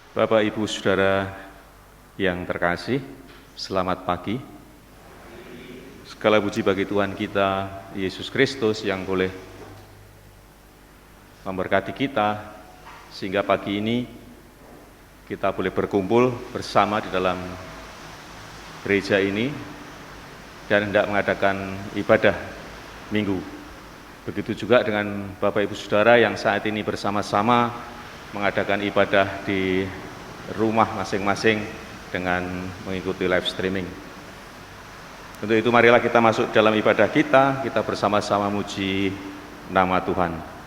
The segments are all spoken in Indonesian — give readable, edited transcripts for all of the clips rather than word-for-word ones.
Bapak, Ibu, Saudara yang terkasih, selamat pagi. Segala puji bagi Tuhan kita, Yesus Kristus, yang boleh memberkati kita, sehingga pagi ini kita boleh berkumpul bersama di dalam gereja ini, dan hendak mengadakan ibadah minggu. Begitu juga dengan Bapak, Ibu, Saudara yang saat ini bersama-sama mengadakan ibadah di rumah masing-masing dengan mengikuti live streaming. Untuk itu marilah kita masuk dalam ibadah kita bersama-sama muji nama Tuhan.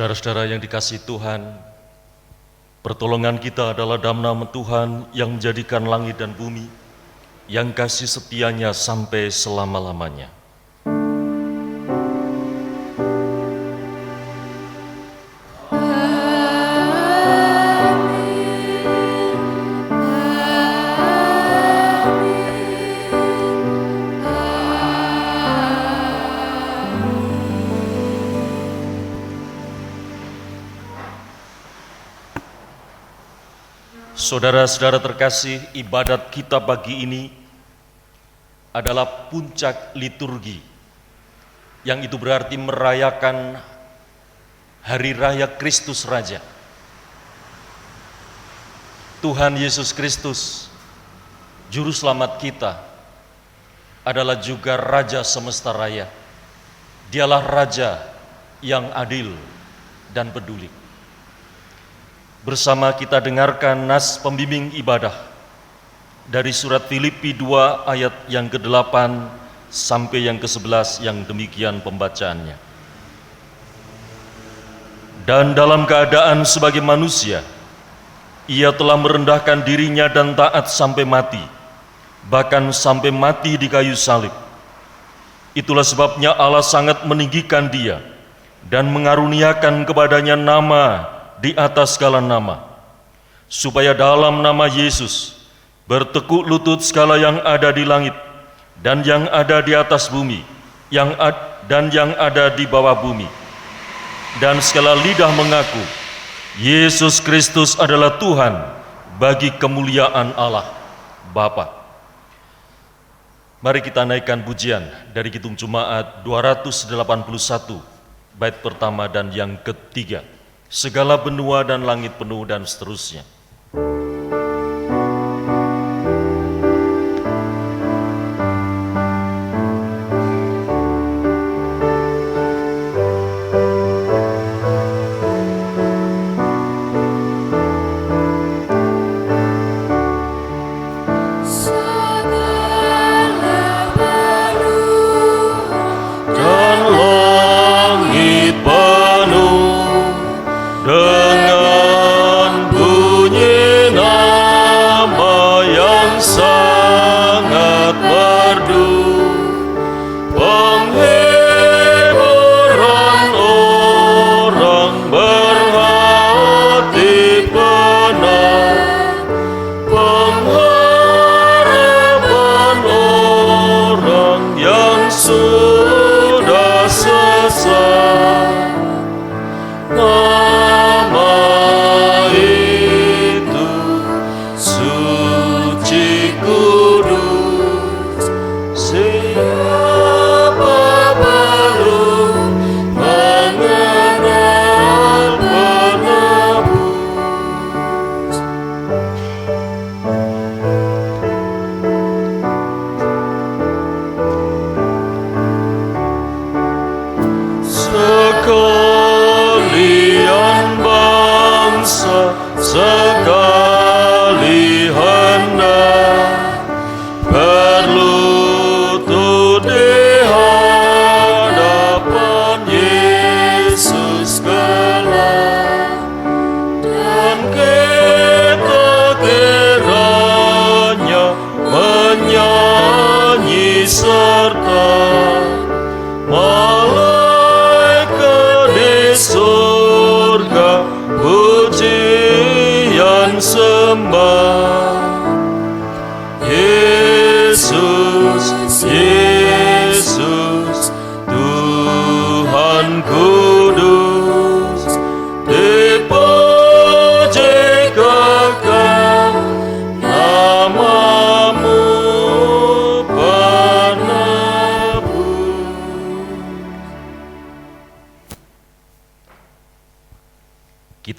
Saudara-saudara yang dikasihi Tuhan, pertolongan kita adalah dalam nama Tuhan yang menjadikan langit dan bumi, yang kasih setianya sampai selama-lamanya. Saudara-saudara terkasih, ibadat kita pagi ini adalah puncak liturgi, yang itu berarti merayakan Hari Raya Kristus Raja. Tuhan Yesus Kristus, Juru Selamat kita, adalah juga Raja semesta raya. Dialah Raja yang adil dan peduli. Bersama kita dengarkan nas pembimbing ibadah dari surat Filipi 2 ayat yang ke-8 sampai yang ke-11 yang demikian pembacaannya. Dan dalam keadaan sebagai manusia, ia telah merendahkan dirinya dan taat sampai mati, bahkan sampai mati di kayu salib. Itulah sebabnya Allah sangat meninggikan dia dan mengaruniakan kepadanya nama di atas segala nama, supaya dalam nama Yesus bertekuk lutut segala yang ada di langit dan yang ada di atas bumi dan yang ada di bawah bumi, dan segala lidah mengaku Yesus Kristus adalah Tuhan, bagi kemuliaan Allah Bapa. Mari kita naikkan pujian dari Kidung Jemaat 281 bait pertama dan yang ketiga. Segala benua dan langit penuh dan seterusnya. Dengan bunyi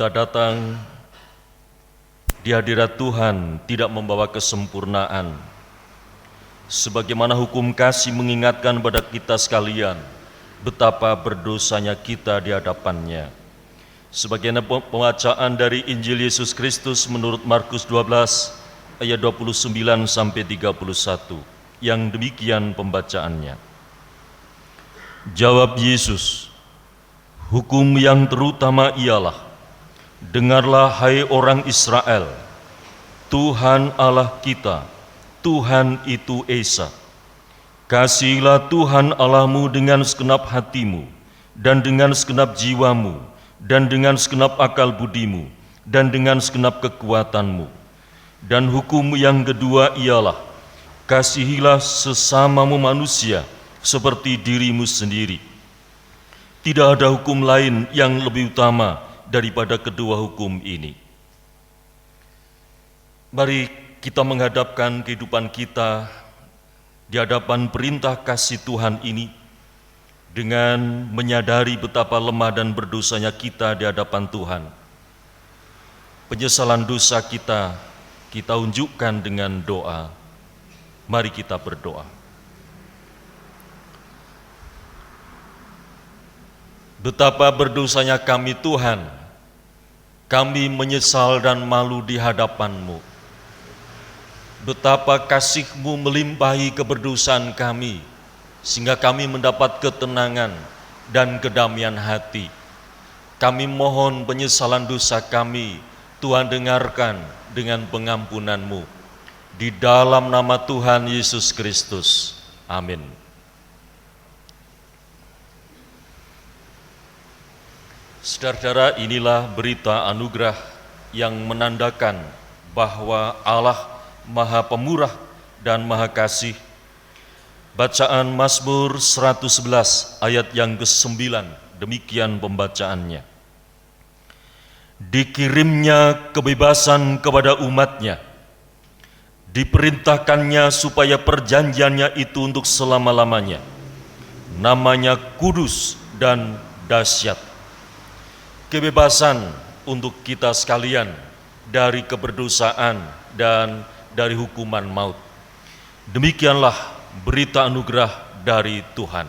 Kita datang di hadirat Tuhan tidak membawa kesempurnaan. Sebagaimana hukum kasih mengingatkan pada kita sekalian betapa berdosanya kita di hadapannya. Sebagaimana pembacaan dari Injil Yesus Kristus menurut Markus 12 ayat 29 sampai 31. Yang demikian pembacaannya. Jawab Yesus, hukum yang terutama ialah, dengarlah hai orang Israel, Tuhan Allah kita, Tuhan itu Esa. Kasihilah Tuhan Allahmu dengan segenap hatimu, dan dengan segenap jiwamu, dan dengan segenap akal budimu, dan dengan segenap kekuatanmu. Dan hukum yang kedua ialah, kasihilah sesamamu manusia seperti dirimu sendiri. Tidak ada hukum lain yang lebih utama daripada kedua hukum ini. Mari kita menghadapkan kehidupan kita di hadapan perintah kasih Tuhan ini dengan menyadari betapa lemah dan berdosanya kita di hadapan Tuhan. Penyesalan dosa kita unjukkan dengan doa. Mari kita berdoa. Betapa berdosanya kami Tuhan, kami menyesal dan malu di hadapan-Mu. Betapa kasih-Mu melimpahi keberdosaan kami, sehingga kami mendapat ketenangan dan kedamaian hati. Kami mohon penyesalan dosa kami, Tuhan dengarkan dengan pengampunan-Mu. Di dalam nama Tuhan Yesus Kristus. Amin. Saudara-saudara, inilah berita anugerah yang menandakan bahwa Allah Maha Pemurah dan Maha Kasih. Bacaan Mazmur 111 ayat yang ke-9, demikian pembacaannya. Dikirimnya kebebasan kepada umatnya, diperintahkannya supaya perjanjiannya itu untuk selama-lamanya. Namanya kudus dan dahsyat. Kebebasan untuk kita sekalian dari keberdosaan dan dari hukuman maut. Demikianlah berita anugerah dari Tuhan.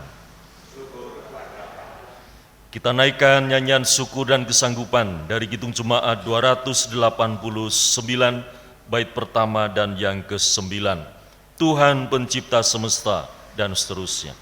Kita naikkan nyanyian syukur dan kesanggupan dari Kidung Jemaat 289 bait pertama dan yang ke-9. Tuhan pencipta semesta dan seterusnya.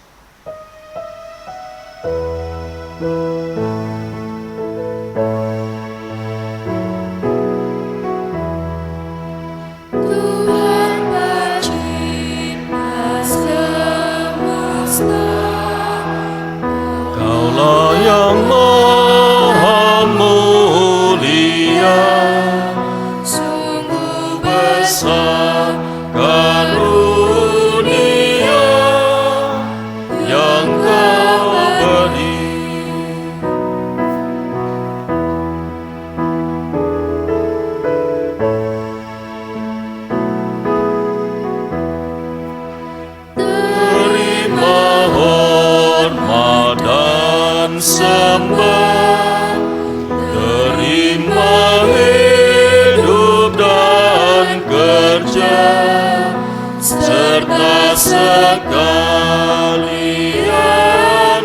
Yang Maha Mulia, sungguh besar karunia yang Kau beri. Terima hormat dan sembah, terima hidup dan kerja, serta sekalian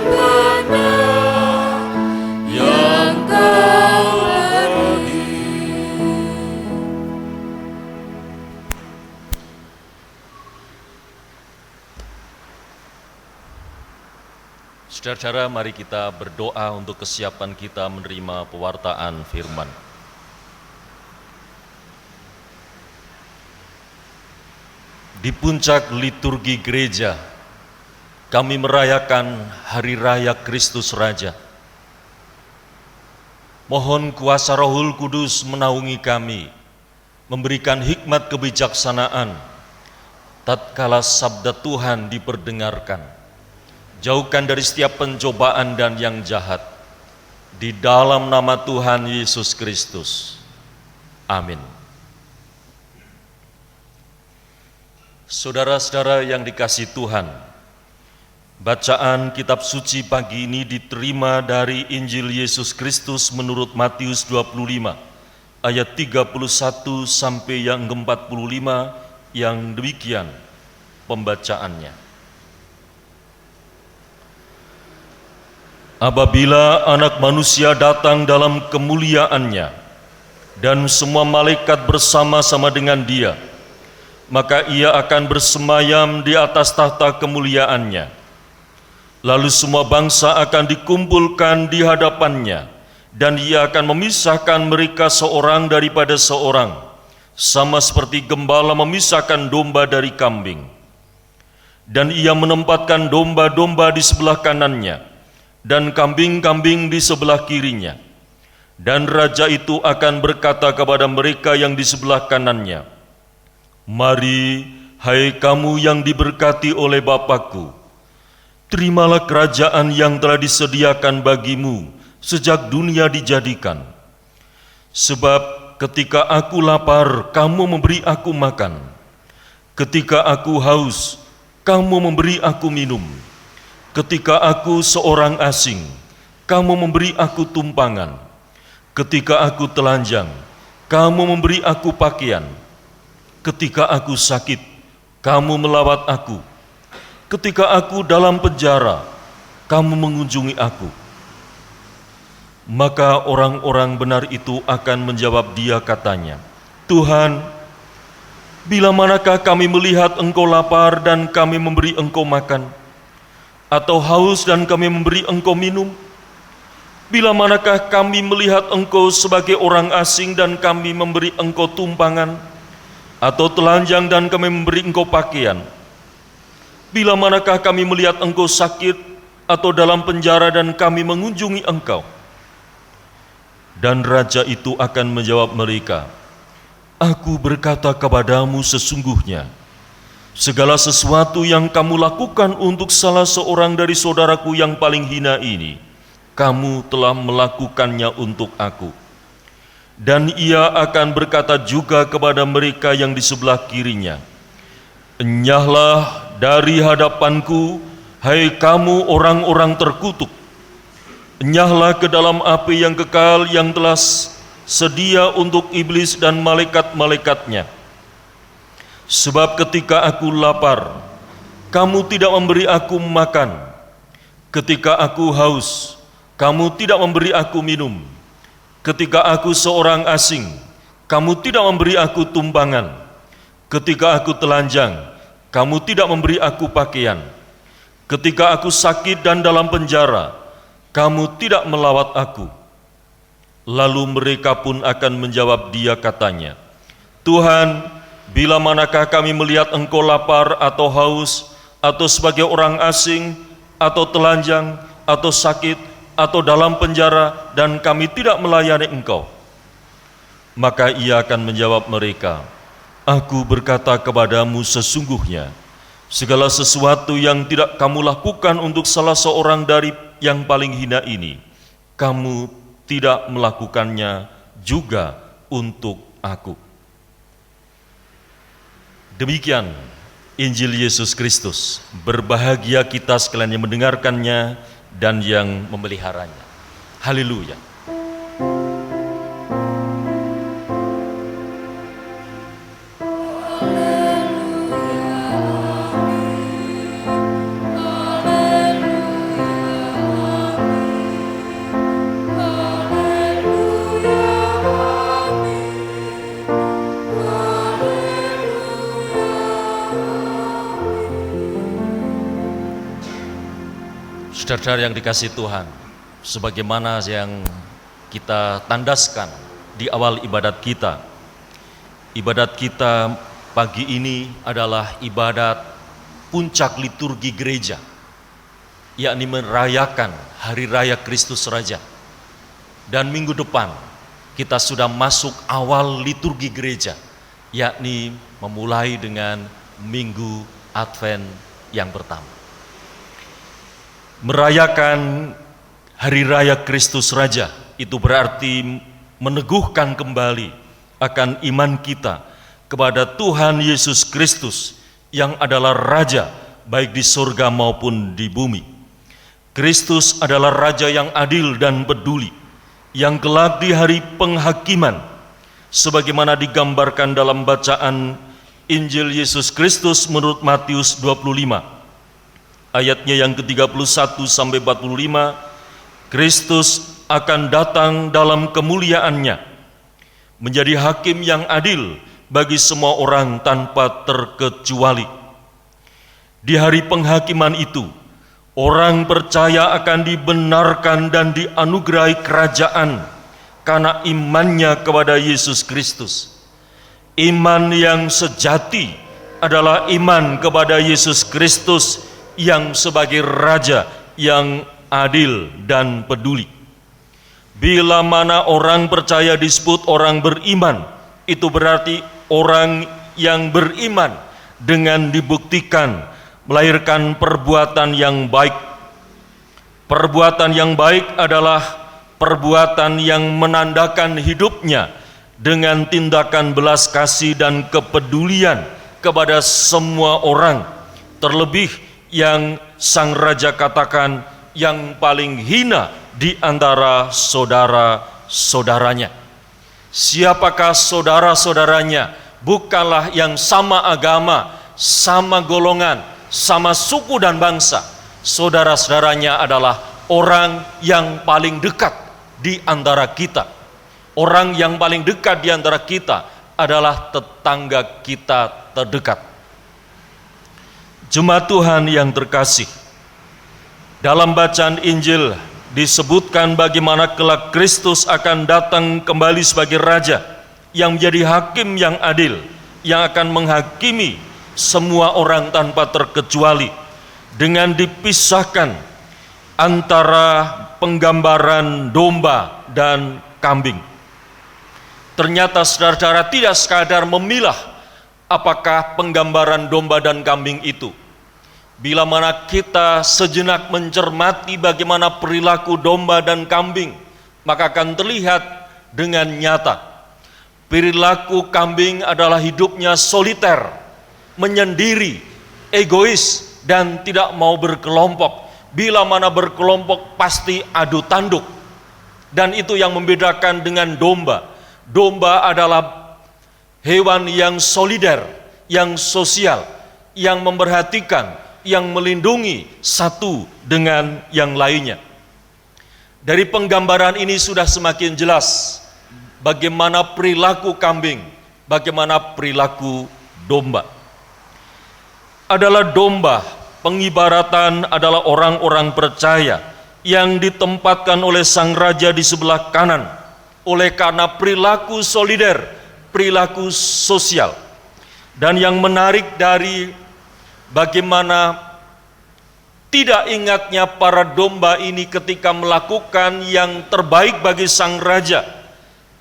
benar yang Kau beri. Saudara-saudara, mari kita berdoa untuk kesiapan kita menerima pewartaan firman. Di puncak liturgi gereja, kami merayakan Hari Raya Kristus Raja. Mohon kuasa Rohul Kudus menaungi kami, memberikan hikmat kebijaksanaan, tatkala sabda Tuhan diperdengarkan. Jauhkan dari setiap pencobaan dan yang jahat. Di dalam nama Tuhan Yesus Kristus. Amin. Saudara-saudara yang dikasihi Tuhan, Bacaan kitab suci pagi ini diterima dari Injil Yesus Kristus menurut Matius 25 ayat 31 sampai yang ke-45, yang demikian pembacaannya. Apabila Anak Manusia datang dalam kemuliaannya dan semua malaikat bersama-sama dengan Dia, maka Ia akan bersemayam di atas tahta kemuliaannya. Lalu semua bangsa akan dikumpulkan di hadapannya, dan Ia akan memisahkan mereka seorang daripada seorang, sama seperti gembala memisahkan domba dari kambing. Dan Ia menempatkan domba-domba di sebelah kanannya, dan kambing-kambing di sebelah kirinya. Dan Raja itu akan berkata kepada mereka yang di sebelah kanannya, "Mari, hai kamu yang diberkati oleh Bapa-Ku, terimalah kerajaan yang telah disediakan bagimu sejak dunia dijadikan. Sebab ketika aku lapar, kamu memberi aku makan. Ketika aku haus, kamu memberi aku minum. Ketika aku seorang asing, kamu memberi aku tumpangan. Ketika aku telanjang, kamu memberi aku pakaian. Ketika aku sakit, kamu melawat aku. Ketika aku dalam penjara, kamu mengunjungi aku." Maka orang-orang benar itu akan menjawab Dia katanya, "Tuhan, bila manakah kami melihat Engkau lapar dan kami memberi Engkau makan, atau haus dan kami memberi Engkau minum? Bila manakah kami melihat Engkau sebagai orang asing dan kami memberi Engkau tumpangan, atau telanjang dan kami memberi Engkau pakaian? Bila manakah kami melihat Engkau sakit atau dalam penjara dan kami mengunjungi Engkau?" Dan Raja itu akan menjawab mereka, "Aku berkata kepadamu sesungguhnya, segala sesuatu yang kamu lakukan untuk salah seorang dari saudaraku yang paling hina ini, kamu telah melakukannya untuk aku." Dan Ia akan berkata juga kepada mereka yang di sebelah kirinya, "Enyahlah dari hadapanku, hai kamu orang-orang terkutuk. Enyahlah ke dalam api yang kekal yang telah sedia untuk iblis dan malaikat-malaikatnya. Sebab ketika aku lapar, kamu tidak memberi aku makan. Ketika aku haus, kamu tidak memberi aku minum. Ketika aku seorang asing, kamu tidak memberi aku tumpangan. Ketika aku telanjang, kamu tidak memberi aku pakaian. Ketika aku sakit dan dalam penjara, kamu tidak melawat aku." Lalu mereka pun akan menjawab Dia katanya, "Tuhan, bila manakah kami melihat Engkau lapar atau haus, atau sebagai orang asing, atau telanjang, atau sakit, atau dalam penjara, dan kami tidak melayani Engkau?" Maka Ia akan menjawab mereka, "Aku berkata kepadamu sesungguhnya, segala sesuatu yang tidak kamu lakukan untuk salah seorang dari yang paling hina ini, kamu tidak melakukannya juga untuk aku." Demikian Injil Yesus Kristus. Berbahagia kita sekalian yang mendengarkannya dan yang memeliharanya. Haleluya. Saudara-saudara yang dikasihi Tuhan, sebagaimana yang kita tandaskan di awal ibadat kita pagi ini adalah ibadat puncak liturgi gereja, yakni merayakan Hari Raya Kristus Raja. Dan minggu depan kita sudah masuk awal liturgi gereja, yakni memulai dengan Minggu Advent yang pertama. Merayakan Hari Raya Kristus Raja itu berarti meneguhkan kembali akan iman kita kepada Tuhan Yesus Kristus yang adalah Raja baik di surga maupun di bumi. Kristus adalah Raja yang adil dan peduli, yang kelak di hari penghakiman, sebagaimana digambarkan dalam bacaan Injil Yesus Kristus menurut Matius 25, ayatnya yang ke-31 sampai 45, Kristus akan datang dalam kemuliaannya, menjadi hakim yang adil bagi semua orang tanpa terkecuali. Di hari penghakiman itu, orang percaya akan dibenarkan dan dianugerahi kerajaan karena imannya kepada Yesus Kristus. Iman yang sejati adalah iman kepada Yesus Kristus yang sebagai Raja yang adil dan peduli. Bila mana orang percaya disebut orang beriman, itu berarti orang yang beriman dengan dibuktikan melahirkan perbuatan yang baik. Perbuatan yang baik adalah perbuatan yang menandakan hidupnya dengan tindakan belas kasih dan kepedulian kepada semua orang, terlebih yang Sang Raja katakan yang paling hina di antara saudara-saudaranya. Siapakah saudara-saudaranya? Bukanlah yang sama agama, sama golongan, sama suku dan bangsa. Saudara-saudaranya adalah orang yang paling dekat di antara kita. Orang yang paling dekat di antara kita adalah tetangga kita terdekat. Jemaat Tuhan yang terkasih, dalam bacaan Injil disebutkan bagaimana kelak Kristus akan datang kembali sebagai Raja yang menjadi hakim yang adil, yang akan menghakimi semua orang tanpa terkecuali, dengan dipisahkan antara penggambaran domba dan kambing. Ternyata saudara-saudara tidak sekadar memilah apakah penggambaran domba dan kambing itu. Bila mana kita sejenak mencermati bagaimana perilaku domba dan kambing, maka akan terlihat dengan nyata. Perilaku kambing adalah hidupnya soliter, menyendiri, egois, dan tidak mau berkelompok. Bila mana berkelompok pasti adu tanduk. Dan itu yang membedakan dengan domba. Domba adalah hewan yang solider, yang sosial, yang memperhatikan, yang melindungi satu dengan yang lainnya. Dari penggambaran ini sudah semakin jelas bagaimana perilaku kambing, bagaimana perilaku domba. Adalah domba, pengibaratan adalah orang-orang percaya yang ditempatkan oleh Sang Raja di sebelah kanan, oleh karena perilaku solider, perilaku sosial. Dan yang menarik dari bagaimana tidak ingatnya para domba ini ketika melakukan yang terbaik bagi Sang Raja,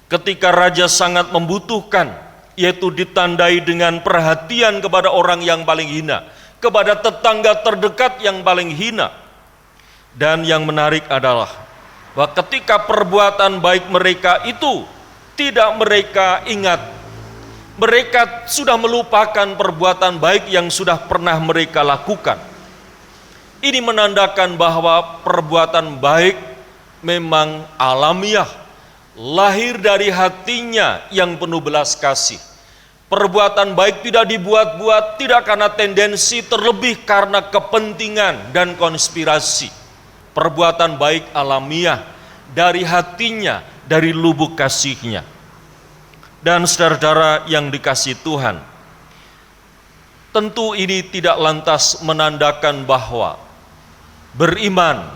ketika Raja sangat membutuhkan, yaitu ditandai dengan perhatian kepada orang yang paling hina, kepada tetangga terdekat yang paling hina. Dan yang menarik adalah bahwa ketika perbuatan baik mereka itu tidak mereka ingat, mereka sudah melupakan perbuatan baik yang sudah pernah mereka lakukan. Ini menandakan bahwa perbuatan baik memang alamiah, lahir dari hatinya yang penuh belas kasih. Perbuatan baik tidak dibuat-buat, tidak karena tendensi, terlebih karena kepentingan dan konspirasi. Perbuatan baik alamiah dari hatinya, dari lubuk kasihnya. Dan saudara-saudara yang dikasihi Tuhan, tentu ini tidak lantas menandakan bahwa beriman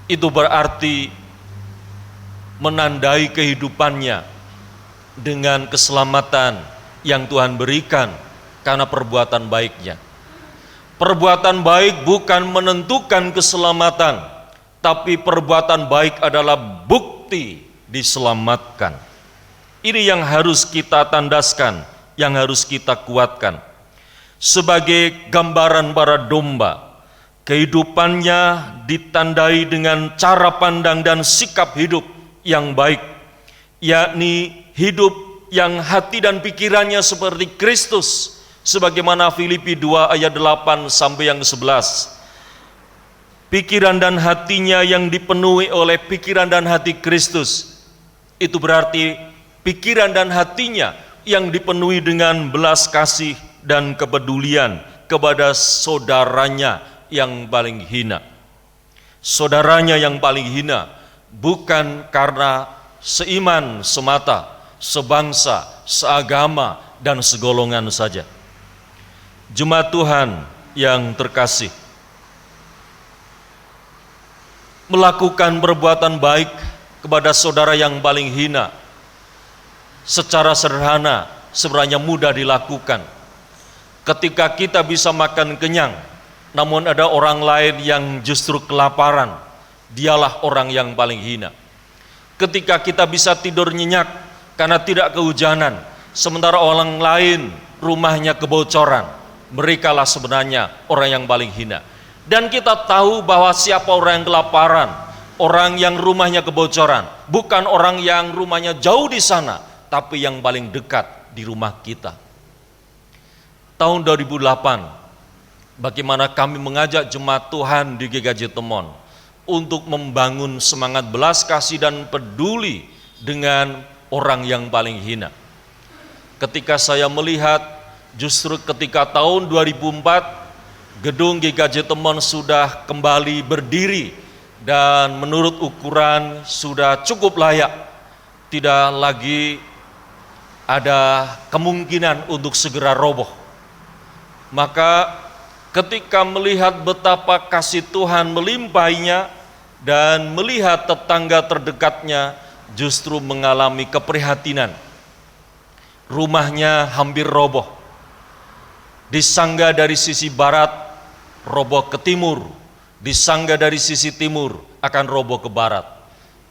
itu berarti menandai kehidupannya dengan keselamatan yang Tuhan berikan karena perbuatan baiknya. Perbuatan baik bukan menentukan keselamatan, tapi perbuatan baik adalah bukti diselamatkan. Ini yang harus kita tandaskan, yang harus kita kuatkan. Sebagai gambaran para domba, kehidupannya ditandai dengan cara pandang dan sikap hidup yang baik, yakni hidup yang hati dan pikirannya seperti Kristus, Sebagaimana Filipi 2 ayat 8 sampai yang 11. Pikiran dan hatinya yang dipenuhi oleh pikiran dan hati Kristus. Itu berarti pikiran dan hatinya yang dipenuhi dengan belas kasih dan kepedulian kepada saudaranya yang paling hina. Saudaranya yang paling hina bukan karena seiman semata, sebangsa, seagama, dan segolongan saja. Jemaat Tuhan yang terkasih, melakukan perbuatan baik kepada saudara yang paling hina secara sederhana sebenarnya mudah dilakukan. Ketika kita bisa makan kenyang, namun ada orang lain yang justru kelaparan, dialah orang yang paling hina. Ketika kita bisa tidur nyenyak karena tidak kehujanan, sementara orang lain rumahnya kebocoran, merekalah sebenarnya orang yang paling hina. Dan kita tahu bahwa siapa orang yang kelaparan, orang yang rumahnya kebocoran, bukan orang yang rumahnya jauh di sana, tapi yang paling dekat di rumah kita. Tahun 2008, bagaimana kami mengajak jemaat Tuhan di GKJ Temon untuk membangun semangat belas kasih dan peduli dengan orang yang paling hina. Ketika saya melihat, justru ketika tahun 2004, gedung GKJ Temon sudah kembali berdiri dan menurut ukuran sudah cukup layak, tidak lagi ada kemungkinan untuk segera roboh. Maka ketika melihat betapa kasih Tuhan melimpahinya dan melihat tetangga terdekatnya justru mengalami keprihatinan, rumahnya hampir roboh, disangga dari sisi barat roboh ke timur, disangga dari sisi timur akan roboh ke barat.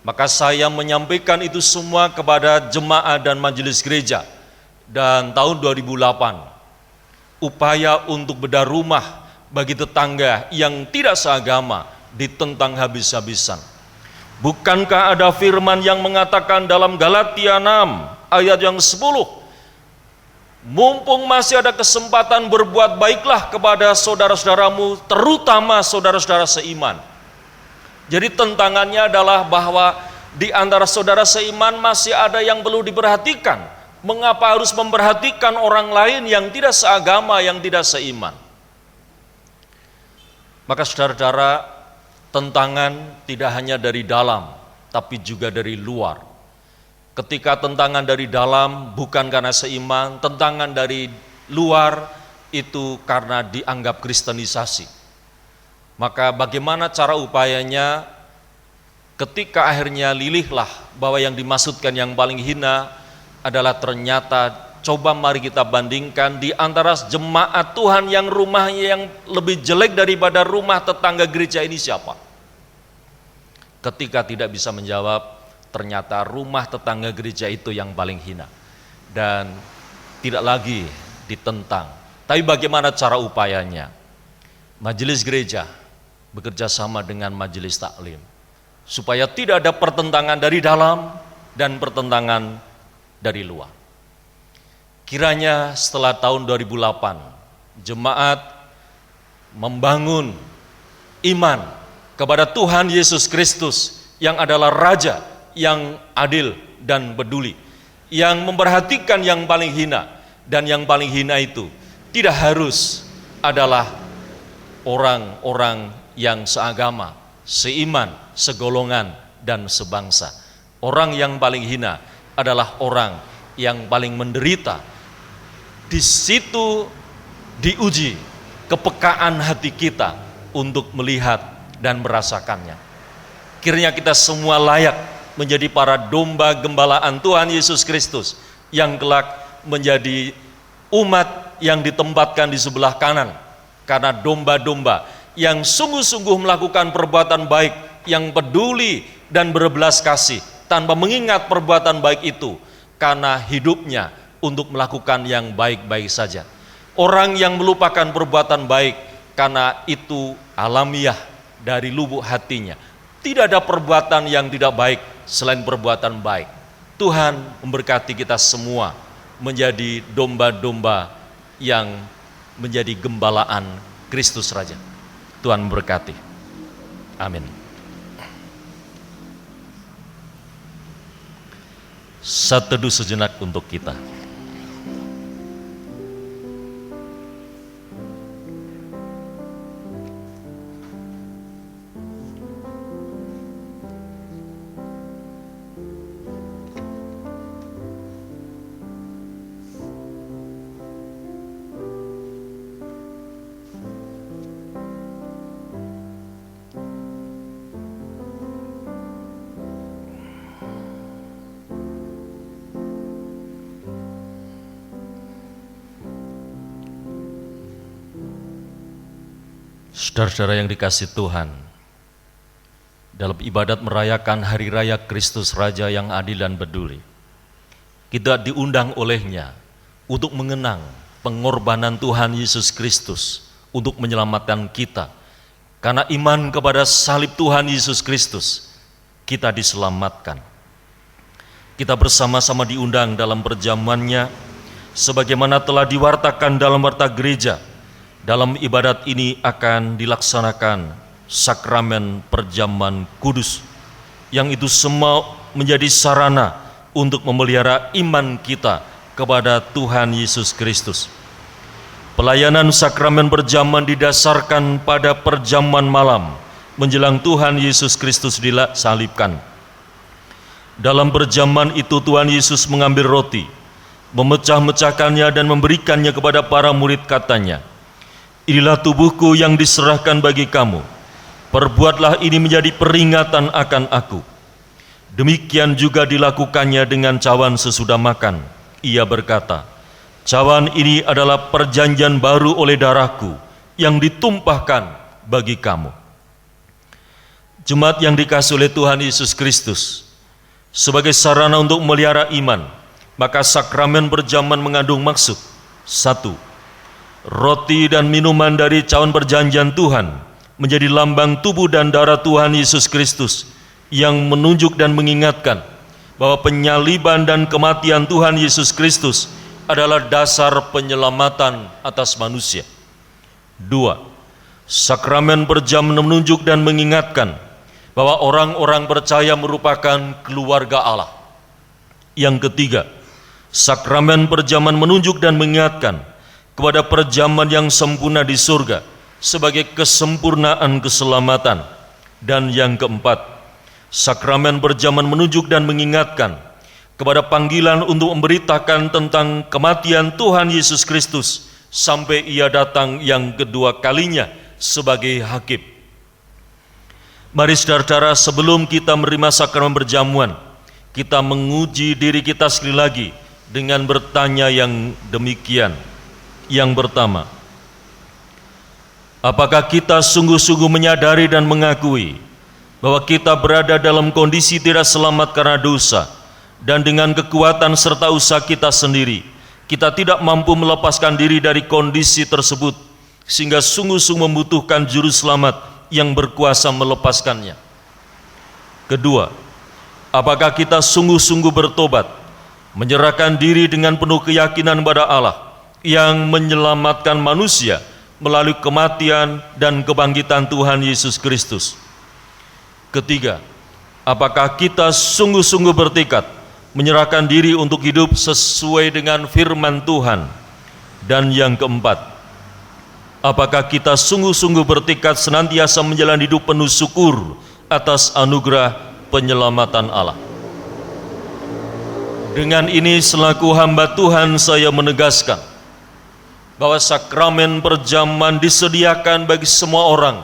Maka saya menyampaikan itu semua kepada jemaat dan majelis gereja. Dan tahun 2008, upaya untuk bedah rumah bagi tetangga yang tidak seagama ditentang habis-habisan. Bukankah ada firman yang mengatakan dalam Galatia 6 ayat yang 10, mumpung masih ada kesempatan berbuat baiklah kepada saudara-saudaramu, terutama saudara-saudara seiman. Jadi tentangannya adalah bahwa di antara saudara seiman masih ada yang perlu diperhatikan. Mengapa harus memperhatikan orang lain yang tidak seagama, yang tidak seiman? Maka saudara-saudara, tentangan tidak hanya dari dalam, tapi juga dari luar. Ketika tentangan dari dalam bukan karena seiman, tentangan dari luar itu karena dianggap kristenisasi. Maka bagaimana cara upayanya? Ketika akhirnya lilihlah bahwa yang dimaksudkan yang paling hina adalah ternyata, coba mari kita bandingkan di antara jemaat Tuhan yang rumahnya yang lebih jelek daripada rumah tetangga gereja ini siapa? Ketika tidak bisa menjawab, ternyata rumah tetangga gereja itu yang paling hina dan tidak lagi ditentang. Tapi bagaimana cara upayanya? Majelis gereja bekerja sama dengan majelis taklim supaya tidak ada pertentangan dari dalam dan pertentangan dari luar. Kiranya setelah tahun 2008 jemaat membangun iman kepada Tuhan Yesus Kristus yang adalah Raja yang adil dan peduli, yang memperhatikan yang paling hina, dan yang paling hina itu tidak harus adalah orang-orang yang seagama, seiman, segolongan, dan sebangsa. Orang yang paling hina adalah orang yang paling menderita. Di situ diuji kepekaan hati kita untuk melihat dan merasakannya. Kiranya kita semua layak menjadi para domba gembalaan Tuhan Yesus Kristus yang kelak menjadi umat yang ditempatkan di sebelah kanan, karena domba-domba yang sungguh-sungguh melakukan perbuatan baik, yang peduli dan berbelas kasih tanpa mengingat perbuatan baik itu, karena hidupnya untuk melakukan yang baik-baik saja. Orang yang melupakan perbuatan baik karena itu alamiah dari lubuk hatinya. Tidak ada perbuatan yang tidak baik selain perbuatan baik. Tuhan memberkati kita semua menjadi domba-domba yang menjadi gembalaan Kristus Raja. Tuhan memberkati. Amin. Saat teduh sejenak untuk kita. Saudara-saudara yang dikasihi Tuhan, dalam ibadat merayakan Hari Raya Kristus Raja yang adil dan peduli, kita diundang olehnya untuk mengenang pengorbanan Tuhan Yesus Kristus untuk menyelamatkan kita. Karena iman kepada salib Tuhan Yesus Kristus, kita diselamatkan. Kita bersama-sama diundang dalam perjamuannya, sebagaimana telah diwartakan dalam warta gereja. Dalam ibadat ini akan dilaksanakan sakramen perjamuan kudus, yang itu semua menjadi sarana untuk memelihara iman kita kepada Tuhan Yesus Kristus. Pelayanan sakramen perjamuan didasarkan pada perjamuan malam menjelang Tuhan Yesus Kristus disalibkan. Dalam perjamuan itu Tuhan Yesus mengambil roti, memecah-mecahkannya dan memberikannya kepada para murid, katanya, "Inilah tubuhku yang diserahkan bagi kamu. Perbuatlah ini menjadi peringatan akan aku." Demikian juga dilakukannya dengan cawan sesudah makan. Ia berkata, "Cawan ini adalah perjanjian baru oleh darahku yang ditumpahkan bagi kamu." Jemaat yang dikasihi oleh Tuhan Yesus Kristus, sebagai sarana untuk memelihara iman, maka sakramen perjamuan mengandung maksud: 1. Roti dan minuman dari cawan perjanjian Tuhan menjadi lambang tubuh dan darah Tuhan Yesus Kristus yang menunjuk dan mengingatkan bahwa penyaliban dan kematian Tuhan Yesus Kristus adalah dasar penyelamatan atas manusia. 2. Sakramen perjamuan menunjuk dan mengingatkan bahwa orang-orang percaya merupakan keluarga Allah. Yang ketiga, sakramen perjamuan menunjuk dan mengingatkan kepada perjamuan yang sempurna di surga sebagai kesempurnaan keselamatan. Dan yang keempat, sakramen perjamuan menunjuk dan mengingatkan kepada panggilan untuk memberitakan tentang kematian Tuhan Yesus Kristus sampai Ia datang yang kedua kalinya sebagai hakim. Mari saudara-saudara, sebelum kita menerima sakramen perjamuan, kita menguji diri kita sekali lagi dengan bertanya yang demikian. Yang pertama, apakah kita sungguh-sungguh menyadari dan mengakui bahwa kita berada dalam kondisi tidak selamat karena dosa, dan dengan kekuatan serta usaha kita sendiri, kita tidak mampu melepaskan diri dari kondisi tersebut, sehingga sungguh-sungguh membutuhkan juru selamat yang berkuasa melepaskannya? Kedua, apakah kita sungguh-sungguh bertobat, menyerahkan diri dengan penuh keyakinan pada Allah yang menyelamatkan manusia melalui kematian dan kebangkitan Tuhan Yesus Kristus? Ketiga, apakah kita sungguh-sungguh bertekad menyerahkan diri untuk hidup sesuai dengan firman Tuhan? Dan yang keempat, apakah kita sungguh-sungguh bertekad senantiasa menjalani hidup penuh syukur atas anugerah penyelamatan Allah? Dengan ini selaku hamba Tuhan saya menegaskan bahwa sakramen perjamuan disediakan bagi semua orang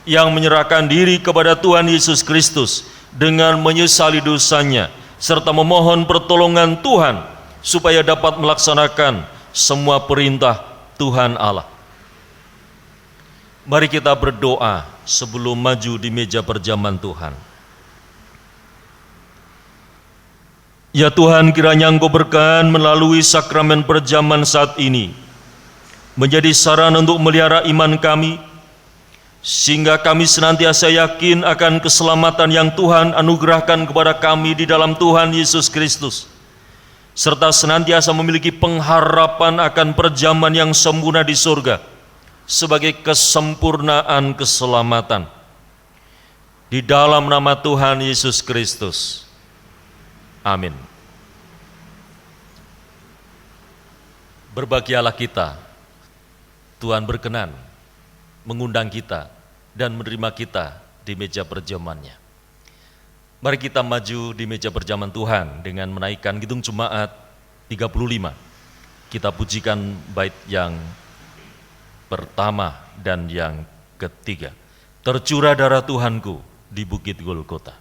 yang menyerahkan diri kepada Tuhan Yesus Kristus dengan menyesali dosanya serta memohon pertolongan Tuhan supaya dapat melaksanakan semua perintah Tuhan Allah. Mari kita berdoa sebelum maju di meja perjamuan Tuhan. Ya Tuhan, kiranya Engkau berkenan melalui sakramen perjamuan saat ini menjadi sarana untuk melihara iman kami, sehingga kami senantiasa yakin akan keselamatan yang Tuhan anugerahkan kepada kami di dalam Tuhan Yesus Kristus. serta senantiasa memiliki pengharapan akan perjamuan yang sempurna di surga sebagai kesempurnaan keselamatan. Di dalam nama Tuhan Yesus Kristus. Amin. Berbahagialah kita, Tuhan berkenan mengundang kita dan menerima kita di meja perjamuannya. Mari kita maju di meja perjamuan Tuhan dengan menaikkan Kidung Jemaat 35. Kita pujikan bait yang pertama dan yang ketiga. Tercurah darah Tuhanku di Bukit Golgota.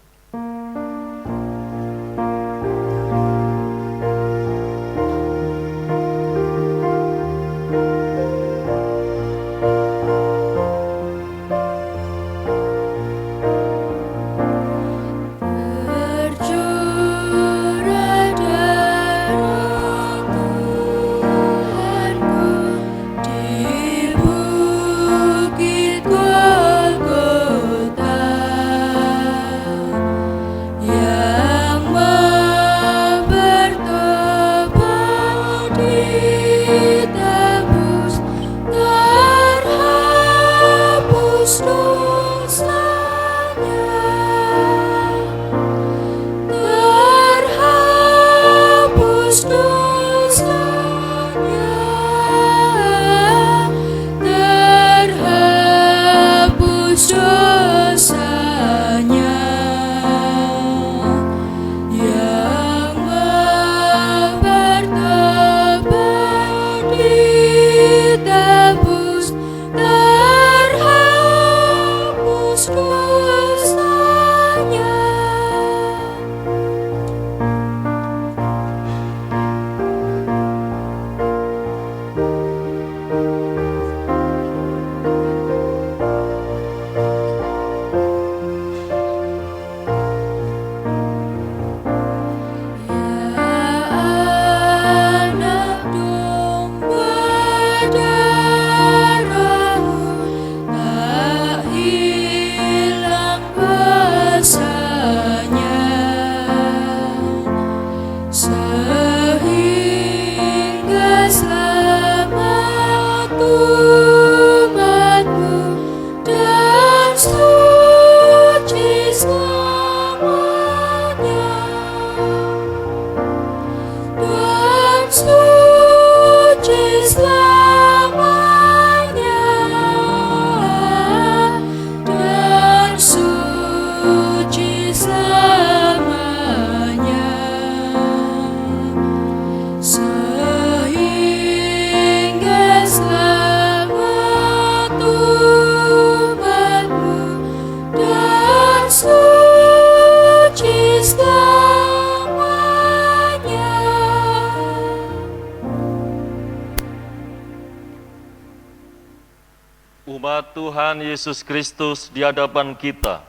Umat Tuhan Yesus Kristus, di hadapan kita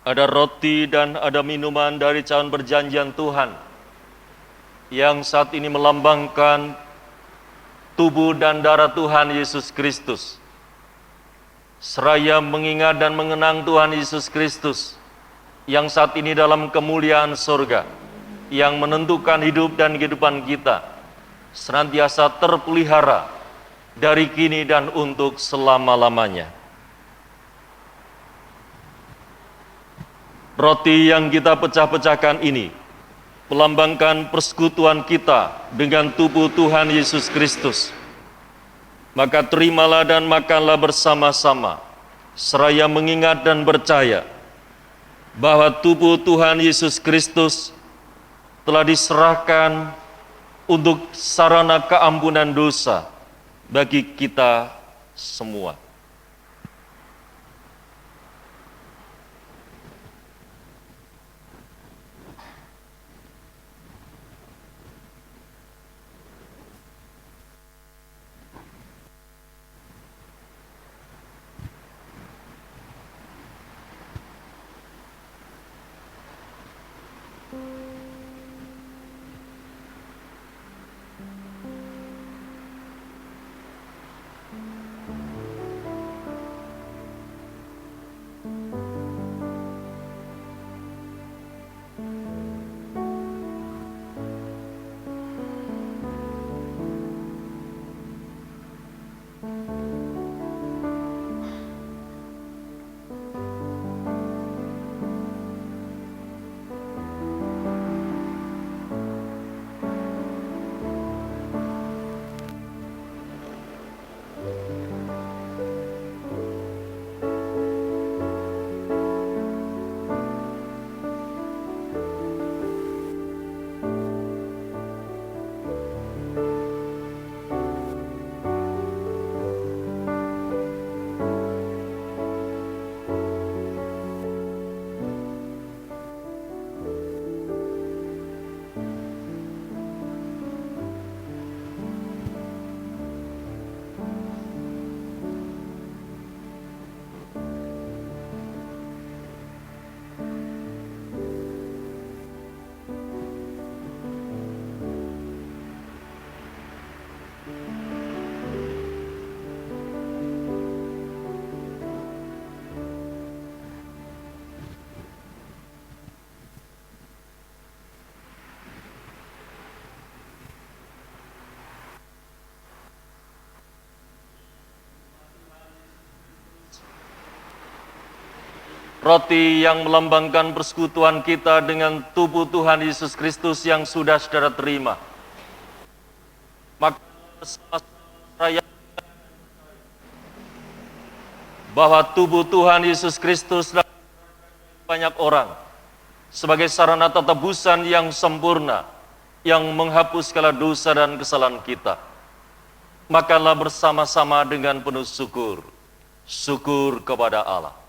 ada roti dan ada minuman dari cawan perjanjian Tuhan yang saat ini melambangkan tubuh dan darah Tuhan Yesus Kristus. Seraya mengingat dan mengenang Tuhan Yesus Kristus yang saat ini dalam kemuliaan surga, yang menentukan hidup dan kehidupan kita, senantiasa terpelihara dari kini dan untuk selama-lamanya. Roti yang kita pecah-pecahkan ini melambangkan persekutuan kita dengan tubuh Tuhan Yesus Kristus. Maka terimalah dan makanlah bersama-sama, seraya mengingat dan percaya bahwa tubuh Tuhan Yesus Kristus telah diserahkan untuk sarana keampunan dosa bagi kita semua. Roti yang melambangkan persekutuan kita dengan tubuh Tuhan Yesus Kristus yang sudah saudara terima. Maka bersama-sama bahwa tubuh Tuhan Yesus Kristus dan banyak orang sebagai sarana tebusan yang sempurna yang menghapus segala dosa dan kesalahan kita. Makanlah bersama-sama dengan penuh syukur. Syukur kepada Allah.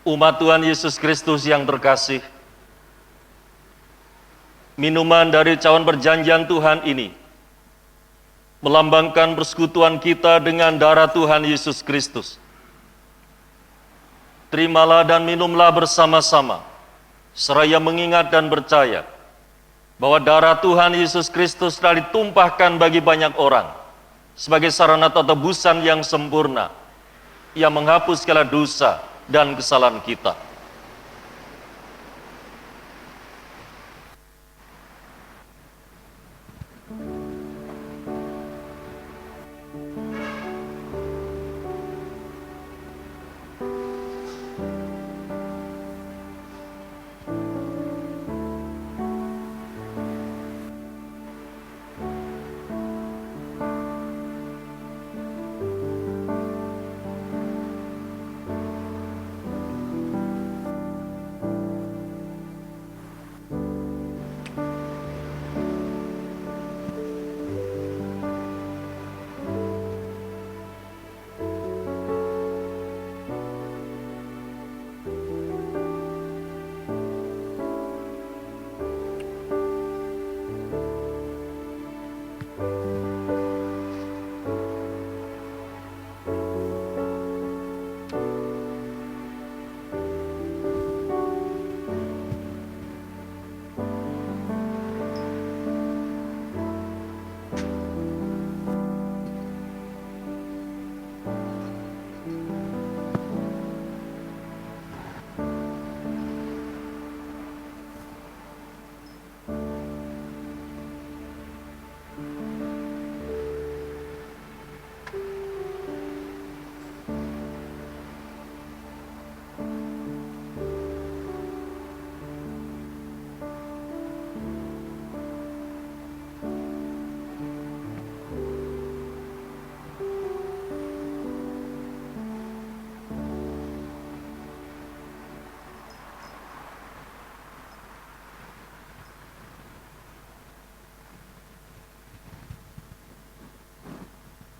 Umat Tuhan Yesus Kristus yang terkasih, minuman dari cawan perjanjian Tuhan ini melambangkan persekutuan kita dengan darah Tuhan Yesus Kristus. Terimalah dan minumlah bersama-sama, seraya mengingat dan percaya bahwa darah Tuhan Yesus Kristus telah ditumpahkan bagi banyak orang sebagai sarana tebusan yang sempurna yang menghapus segala dosa dan kesalahan kita.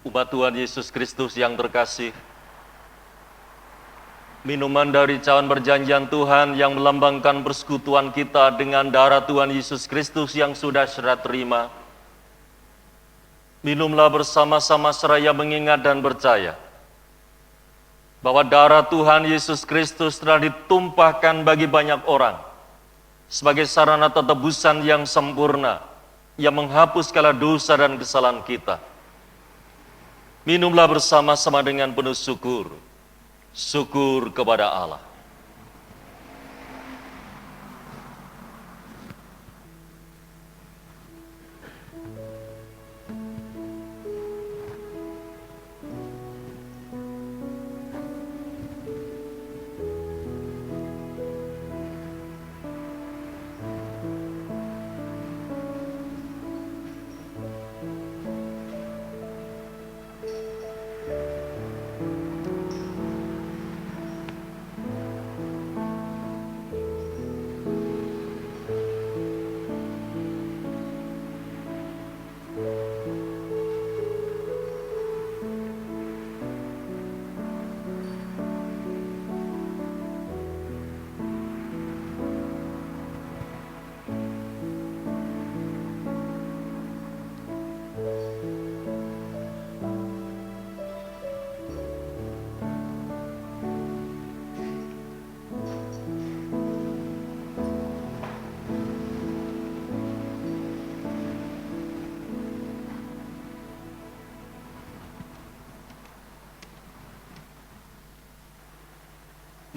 Umat Tuhan Yesus Kristus yang terkasih, minuman dari cawan perjanjian Tuhan yang melambangkan persekutuan kita dengan darah Tuhan Yesus Kristus yang sudah saudara terima. Minumlah bersama-sama seraya mengingat dan percaya bahwa darah Tuhan Yesus Kristus telah ditumpahkan bagi banyak orang sebagai sarana tebusan yang sempurna yang menghapus segala dosa dan kesalahan kita. Minumlah bersama-sama dengan penuh syukur. Syukur kepada Allah.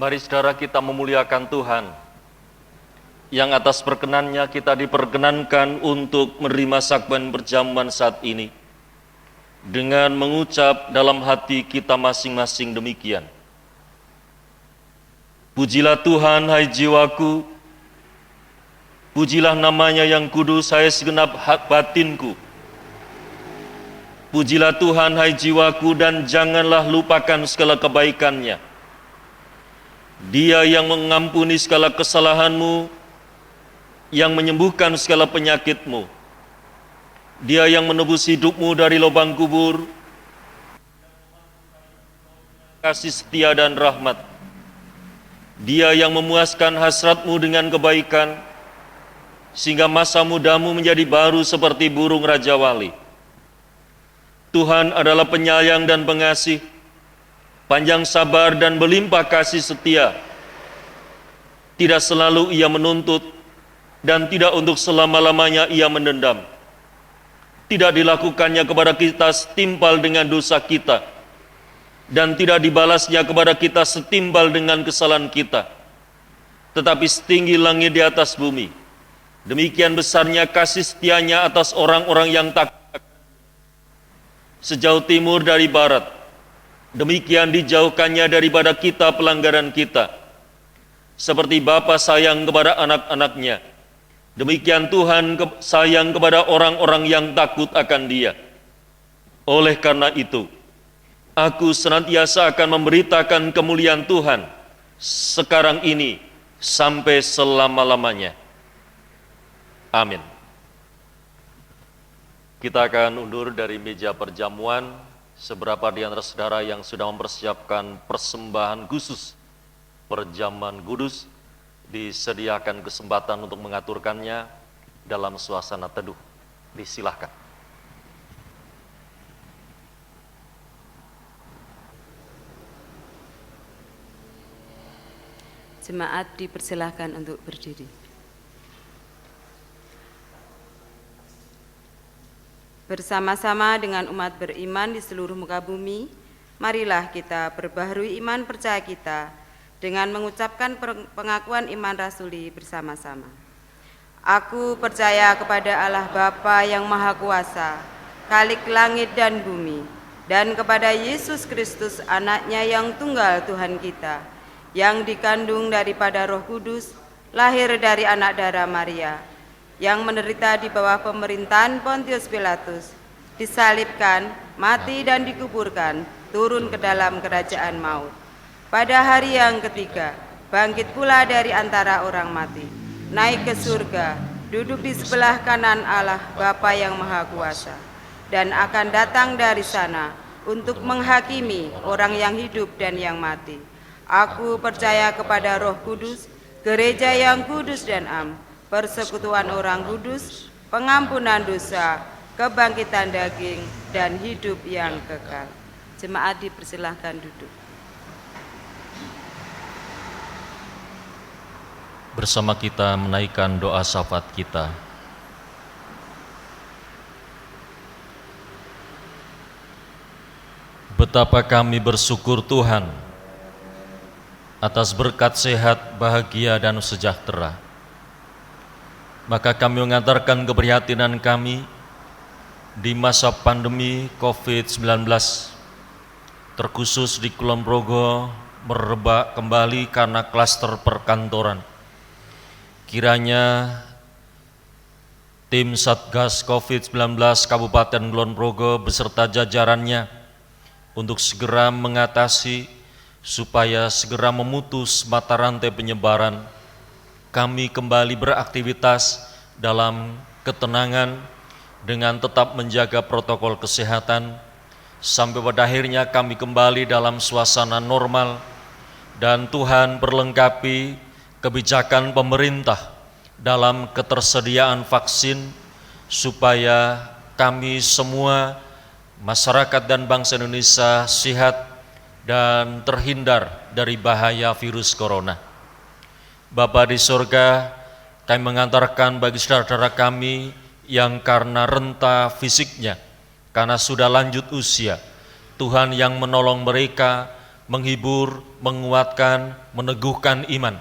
Mari saudara kita memuliakan Tuhan, yang atas perkenannya kita diperkenankan untuk menerima sakben perjamuan saat ini, dengan mengucap dalam hati kita masing-masing demikian. Pujilah Tuhan, hai jiwaku, pujilah namanya yang kudus, hai segenap batinku. Pujilah Tuhan, hai jiwaku, dan janganlah lupakan segala kebaikannya. Dia yang mengampuni segala kesalahanmu, yang menyembuhkan segala penyakitmu. Dia yang menebus hidupmu dari lubang kubur, kasih setia dan rahmat. Dia yang memuaskan hasratmu dengan kebaikan, sehingga masa mudamu menjadi baru seperti burung Raja Wali. Tuhan adalah penyayang dan pengasih, panjang sabar dan berlimpah kasih setia. Tidak selalu Ia menuntut, dan tidak untuk selama-lamanya Ia mendendam. Tidak dilakukannya kepada kita setimpal dengan dosa kita, dan tidak dibalasnya kepada kita setimpal dengan kesalahan kita. Tetapi setinggi langit di atas bumi, demikian besarnya kasih setianya atas orang-orang yang takut. Sejauh timur dari barat, demikian dijauhkannya daripada kita pelanggaran kita. Seperti Bapa sayang kepada anak-anaknya, demikian Tuhan sayang kepada orang-orang yang takut akan Dia. Oleh karena itu, aku senantiasa akan memberitakan kemuliaan Tuhan sekarang ini sampai selama-lamanya. Amin. Kita akan undur dari meja perjamuan. Seberapa di antara saudara yang sudah mempersiapkan persembahan khusus perjamuan kudus, disediakan kesempatan untuk mengaturkannya dalam suasana teduh. Disilahkan. Jemaat dipersilahkan untuk berdiri. Bersama-sama dengan umat beriman di seluruh muka bumi, marilah kita perbaharui iman percaya kita dengan mengucapkan pengakuan iman rasuli bersama-sama. Aku percaya kepada Allah Bapa yang Maha Kuasa, Khalik langit dan bumi, dan kepada Yesus Kristus anaknya yang tunggal Tuhan kita, yang dikandung daripada Roh Kudus, lahir dari anak darah Maria, yang menderita di bawah pemerintahan Pontius Pilatus, disalibkan, mati dan dikuburkan, turun ke dalam kerajaan maut. Pada hari yang ketiga, bangkit pula dari antara orang mati, naik ke surga, duduk di sebelah kanan Allah Bapa yang Maha Kuasa, dan akan datang dari sana untuk menghakimi orang yang hidup dan yang mati. Aku percaya kepada Roh Kudus, gereja yang kudus dan am, persekutuan orang kudus, pengampunan dosa, kebangkitan daging, dan hidup yang kekal. Jemaat dipersilahkan duduk. Bersama kita menaikkan doa syafaat kita. Betapa kami bersyukur Tuhan atas berkat sehat, bahagia, dan sejahtera. Maka kami mengantarkan keprihatinan kami di masa pandemi COVID-19, terkhusus di Kulon Progo merebak kembali karena klaster perkantoran. Kiranya tim Satgas COVID-19 Kabupaten Kulon Progo beserta jajarannya untuk segera mengatasi supaya segera memutus mata rantai penyebaran. Kami kembali beraktivitas dalam ketenangan dengan tetap menjaga protokol kesehatan sampai pada akhirnya kami kembali dalam suasana normal, dan Tuhan perlengkapi kebijakan pemerintah dalam ketersediaan vaksin supaya kami semua masyarakat dan bangsa Indonesia sehat dan terhindar dari bahaya virus corona. Bapa di surga, kami mengantarkan bagi saudara-saudara kami yang karena renta fisiknya, karena sudah lanjut usia, Tuhan yang menolong mereka, menghibur, menguatkan, meneguhkan iman.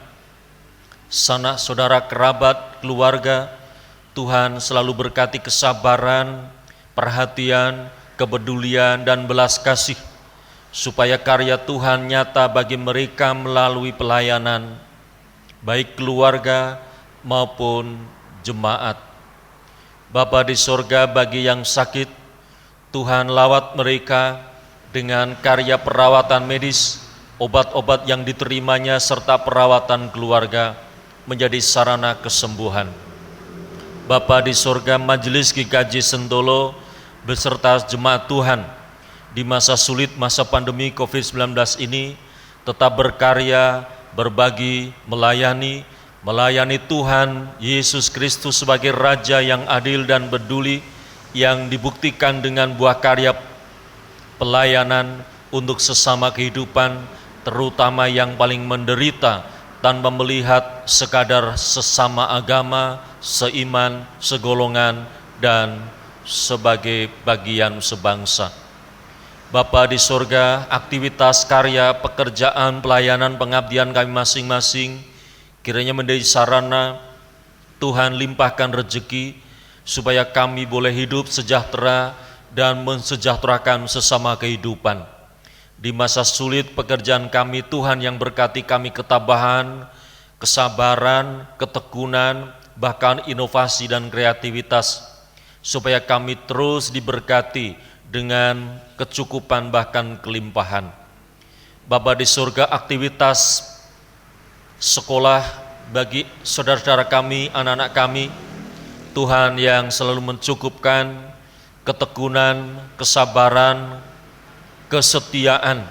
Sanak saudara, kerabat, keluarga, Tuhan selalu berkati kesabaran, perhatian, kepedulian, dan belas kasih, supaya karya Tuhan nyata bagi mereka melalui pelayanan, baik keluarga maupun jemaat. Bapa di sorga, bagi yang sakit, Tuhan lawat mereka dengan karya perawatan medis, obat-obat yang diterimanya, serta perawatan keluarga menjadi sarana kesembuhan. Bapa di sorga, Majelis GKJ Sentolo beserta jemaat Tuhan di masa sulit, masa pandemi COVID-19 ini tetap berkarya, berbagi, melayani Tuhan Yesus Kristus sebagai Raja yang adil dan peduli, yang dibuktikan dengan buah karya pelayanan untuk sesama kehidupan, terutama yang paling menderita, tanpa melihat sekadar sesama agama, seiman, segolongan, dan sebagai bagian sebangsa. Bapa di sorga, aktivitas karya, pekerjaan, pelayanan, pengabdian kami masing-masing kiranya menjadi sarana Tuhan limpahkan rezeki, supaya kami boleh hidup sejahtera dan mensejahterakan sesama kehidupan. Di masa sulit pekerjaan kami, Tuhan yang berkati kami ketabahan, kesabaran, ketekunan, bahkan inovasi dan kreativitas, supaya kami terus diberkati dengan kecukupan bahkan kelimpahan. Bapa di surga, aktivitas sekolah bagi saudara-saudara kami, anak-anak kami, Tuhan yang selalu mencukupkan ketekunan, kesabaran, kesetiaan,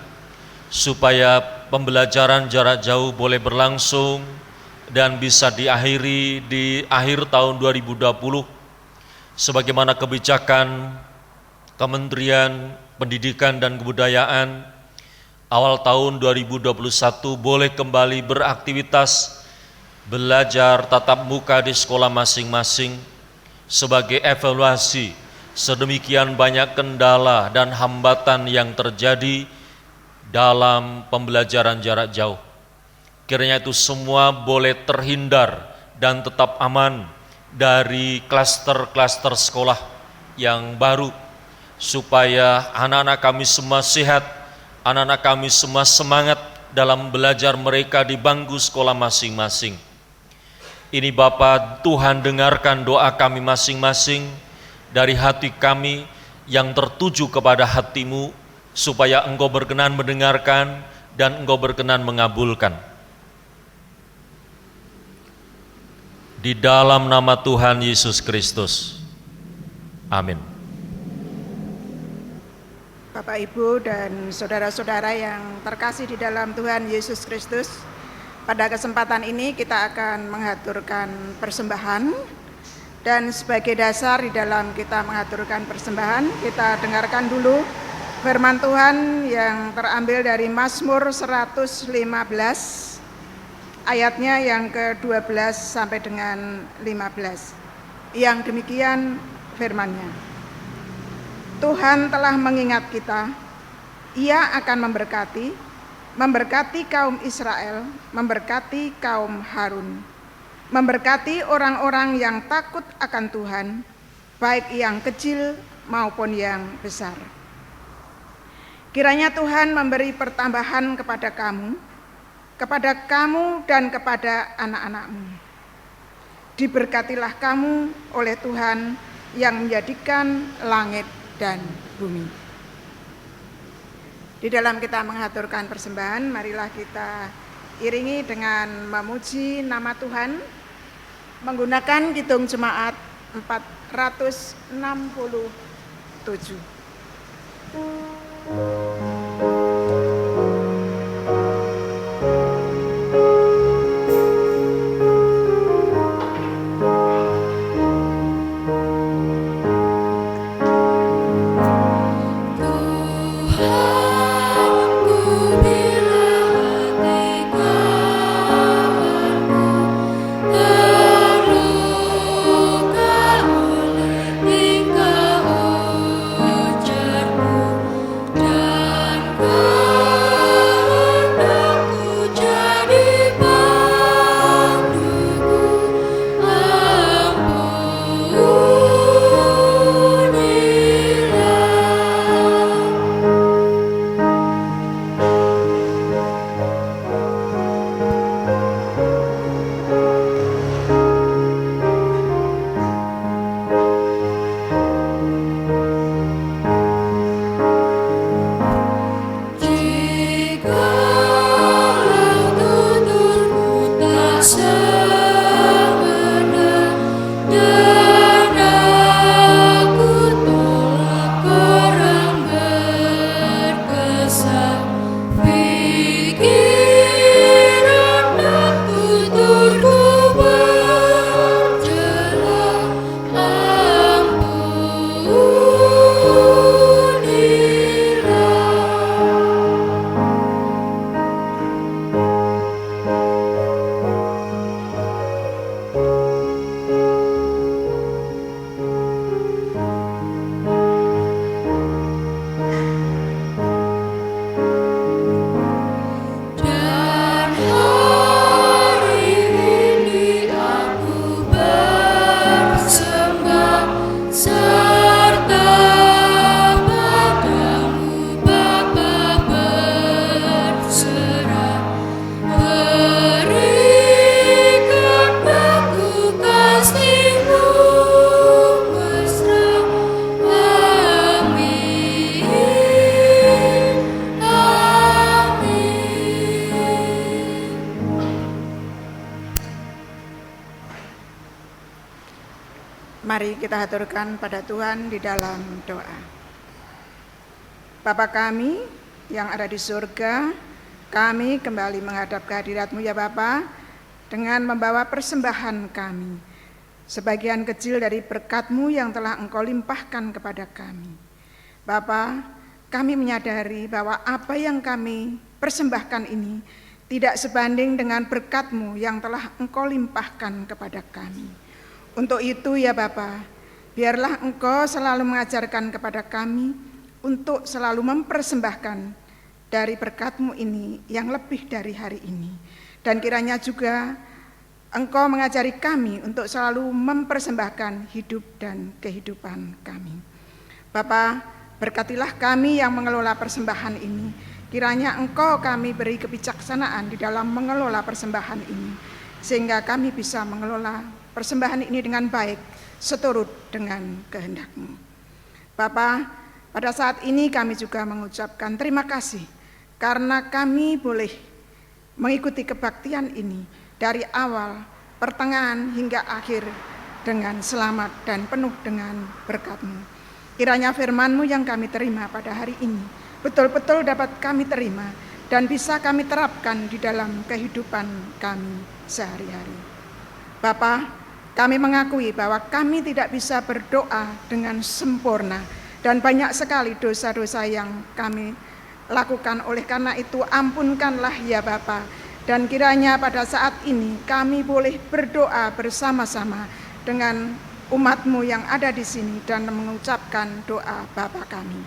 supaya pembelajaran jarak jauh boleh berlangsung dan bisa diakhiri di akhir tahun 2020 sebagaimana kebijakan Kementerian Pendidikan dan Kebudayaan. Awal tahun 2021 boleh kembali beraktivitas belajar tatap muka di sekolah masing-masing sebagai evaluasi sedemikian banyak kendala dan hambatan yang terjadi dalam pembelajaran jarak jauh. Kiranya itu semua boleh terhindar dan tetap aman dari klaster-klaster sekolah yang baru, supaya anak-anak kami semua sehat, anak-anak kami semua semangat dalam belajar mereka di bangku sekolah masing-masing. Ini Bapa, Tuhan dengarkan doa kami masing-masing dari hati kami yang tertuju kepada hati-Mu, supaya Engkau berkenan mendengarkan dan Engkau berkenan mengabulkan. Di dalam nama Tuhan Yesus Kristus. Amin. Bapak, Ibu, dan saudara-saudara yang terkasih di dalam Tuhan Yesus Kristus, pada kesempatan ini kita akan mengaturkan persembahan, dan sebagai dasar di dalam kita mengaturkan persembahan, kita dengarkan dulu firman Tuhan yang terambil dari Mazmur 115, ayatnya yang ke-12 sampai dengan 15. Yang demikian firman-Nya. Tuhan telah mengingat kita, Ia akan memberkati kaum Israel, memberkati kaum Harun, memberkati orang-orang yang takut akan Tuhan, baik yang kecil maupun yang besar. Kiranya Tuhan memberi pertambahan kepada kamu dan kepada anak-anakmu. Diberkatilah kamu oleh Tuhan yang menjadikan langit dan bumi. Di dalam kita mengaturkan persembahan, marilah kita iringi dengan memuji nama Tuhan menggunakan kidung jemaat 467. Dan Mari kita haturkan pada Tuhan di dalam doa. Bapa kami yang ada di surga, kami kembali menghadap kehadirat-Mu ya Bapa, dengan membawa persembahan kami, sebagian kecil dari berkat-Mu yang telah Engkau limpahkan kepada kami. Bapa, kami menyadari bahwa apa yang kami persembahkan ini tidak sebanding dengan berkat-Mu yang telah Engkau limpahkan kepada kami. Untuk itu ya Bapa, biarlah Engkau selalu mengajarkan kepada kami untuk selalu mempersembahkan dari berkat-Mu ini yang lebih dari hari ini. Dan kiranya juga Engkau mengajari kami untuk selalu mempersembahkan hidup dan kehidupan kami. Bapa, berkatilah kami yang mengelola persembahan ini. Kiranya Engkau kami beri kebijaksanaan di dalam mengelola persembahan ini, sehingga kami bisa mengelola persembahan ini dengan baik, seturut dengan kehendak-Mu. Bapa, pada saat ini kami juga mengucapkan terima kasih karena kami boleh mengikuti kebaktian ini dari awal, pertengahan hingga akhir dengan selamat dan penuh dengan berkat-Mu. Kiranya firman-Mu yang kami terima pada hari ini betul-betul dapat kami terima dan bisa kami terapkan di dalam kehidupan kami sehari-hari. Bapa, kami mengakui bahwa kami tidak bisa berdoa dengan sempurna dan banyak sekali dosa-dosa yang kami lakukan. Oleh karena itu ampunkanlah ya Bapa, dan kiranya pada saat ini kami boleh berdoa bersama-sama dengan umat-Mu yang ada di sini dan mengucapkan doa Bapa kami.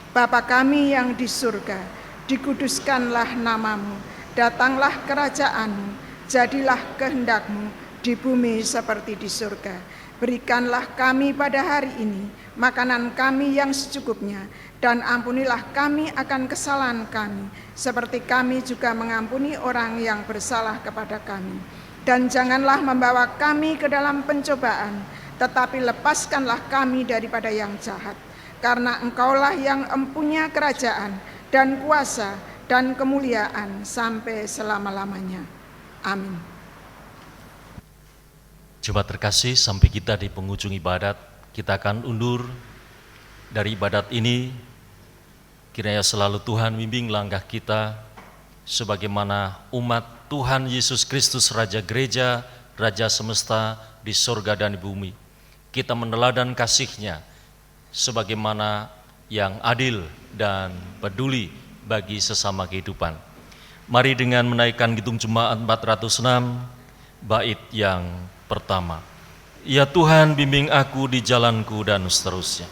Bapa kami yang di surga, dikuduskanlah nama-Mu, datanglah kerajaan-Mu, jadilah kehendak-Mu di bumi seperti di surga. Berikanlah kami pada hari ini makanan kami yang secukupnya, dan ampunilah kami akan kesalahan kami, seperti kami juga mengampuni orang yang bersalah kepada kami. Dan janganlah membawa kami ke dalam pencobaan, tetapi lepaskanlah kami daripada yang jahat. Karena Engkaulah yang empunya kerajaan dan kuasa dan kemuliaan sampai selama-lamanya. Amin. Jemaat terkasih, sampai kita di penghujung ibadat, kita akan undur dari ibadat ini. Kiranya selalu Tuhan bimbing langkah kita sebagaimana umat Tuhan Yesus Kristus, Raja Gereja, Raja semesta di surga dan di bumi. Kita meneladan kasih-Nya sebagaimana yang adil dan peduli bagi sesama kehidupan. Mari dengan menaikkan Kidung Jemaat 406, bait yang pertama. Ya Tuhan, bimbing aku di jalanku, dan seterusnya.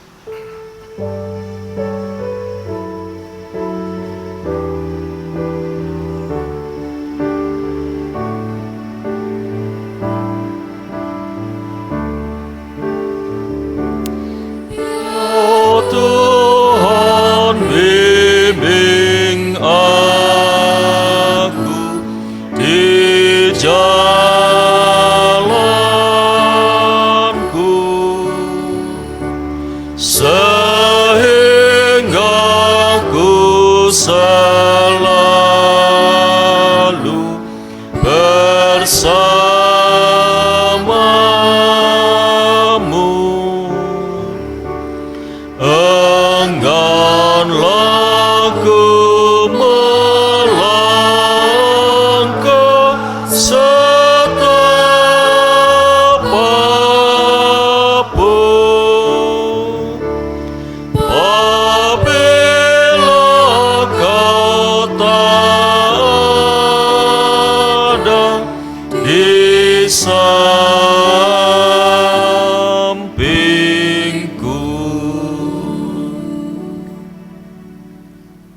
Ya Tuhan, bimbing aku di jalanku, sehingga ku selalu bersamamu. Engganlah ku melangkah setapak apapun, apabila Kau tak ada di sampingku.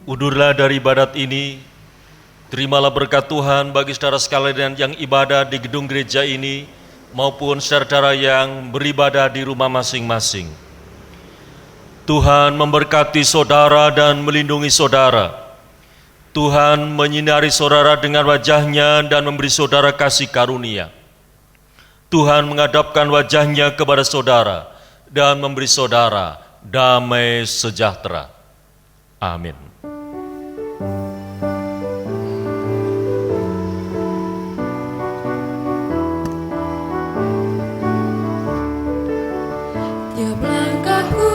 Undurlah dari ibadat ini, terimalah berkat Tuhan bagi saudara sekalian yang ibadah di gedung gereja ini, maupun saudara-saudara yang beribadah di rumah masing-masing. Tuhan memberkati saudara dan melindungi saudara. Tuhan menyinari saudara dengan wajah-Nya dan memberi saudara kasih karunia. Tuhan menghadapkan wajah-Nya kepada saudara dan memberi saudara damai sejahtera. Amin. Tiap langkahku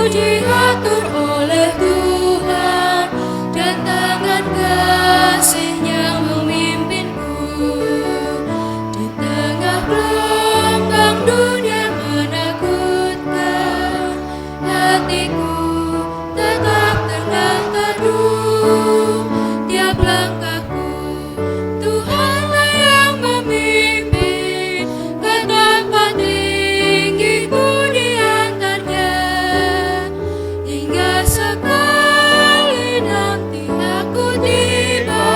diatur oleh Tuhan, dan tangan kasih-Nya memimpinku. Di tengah gelombang dunia menakutkan, hatiku tetap tenang teduh. Tiap langkahku Tuhanlah yang memimpin, ke tempat tinggiku diantarnya, hingga sekali nanti aku tiba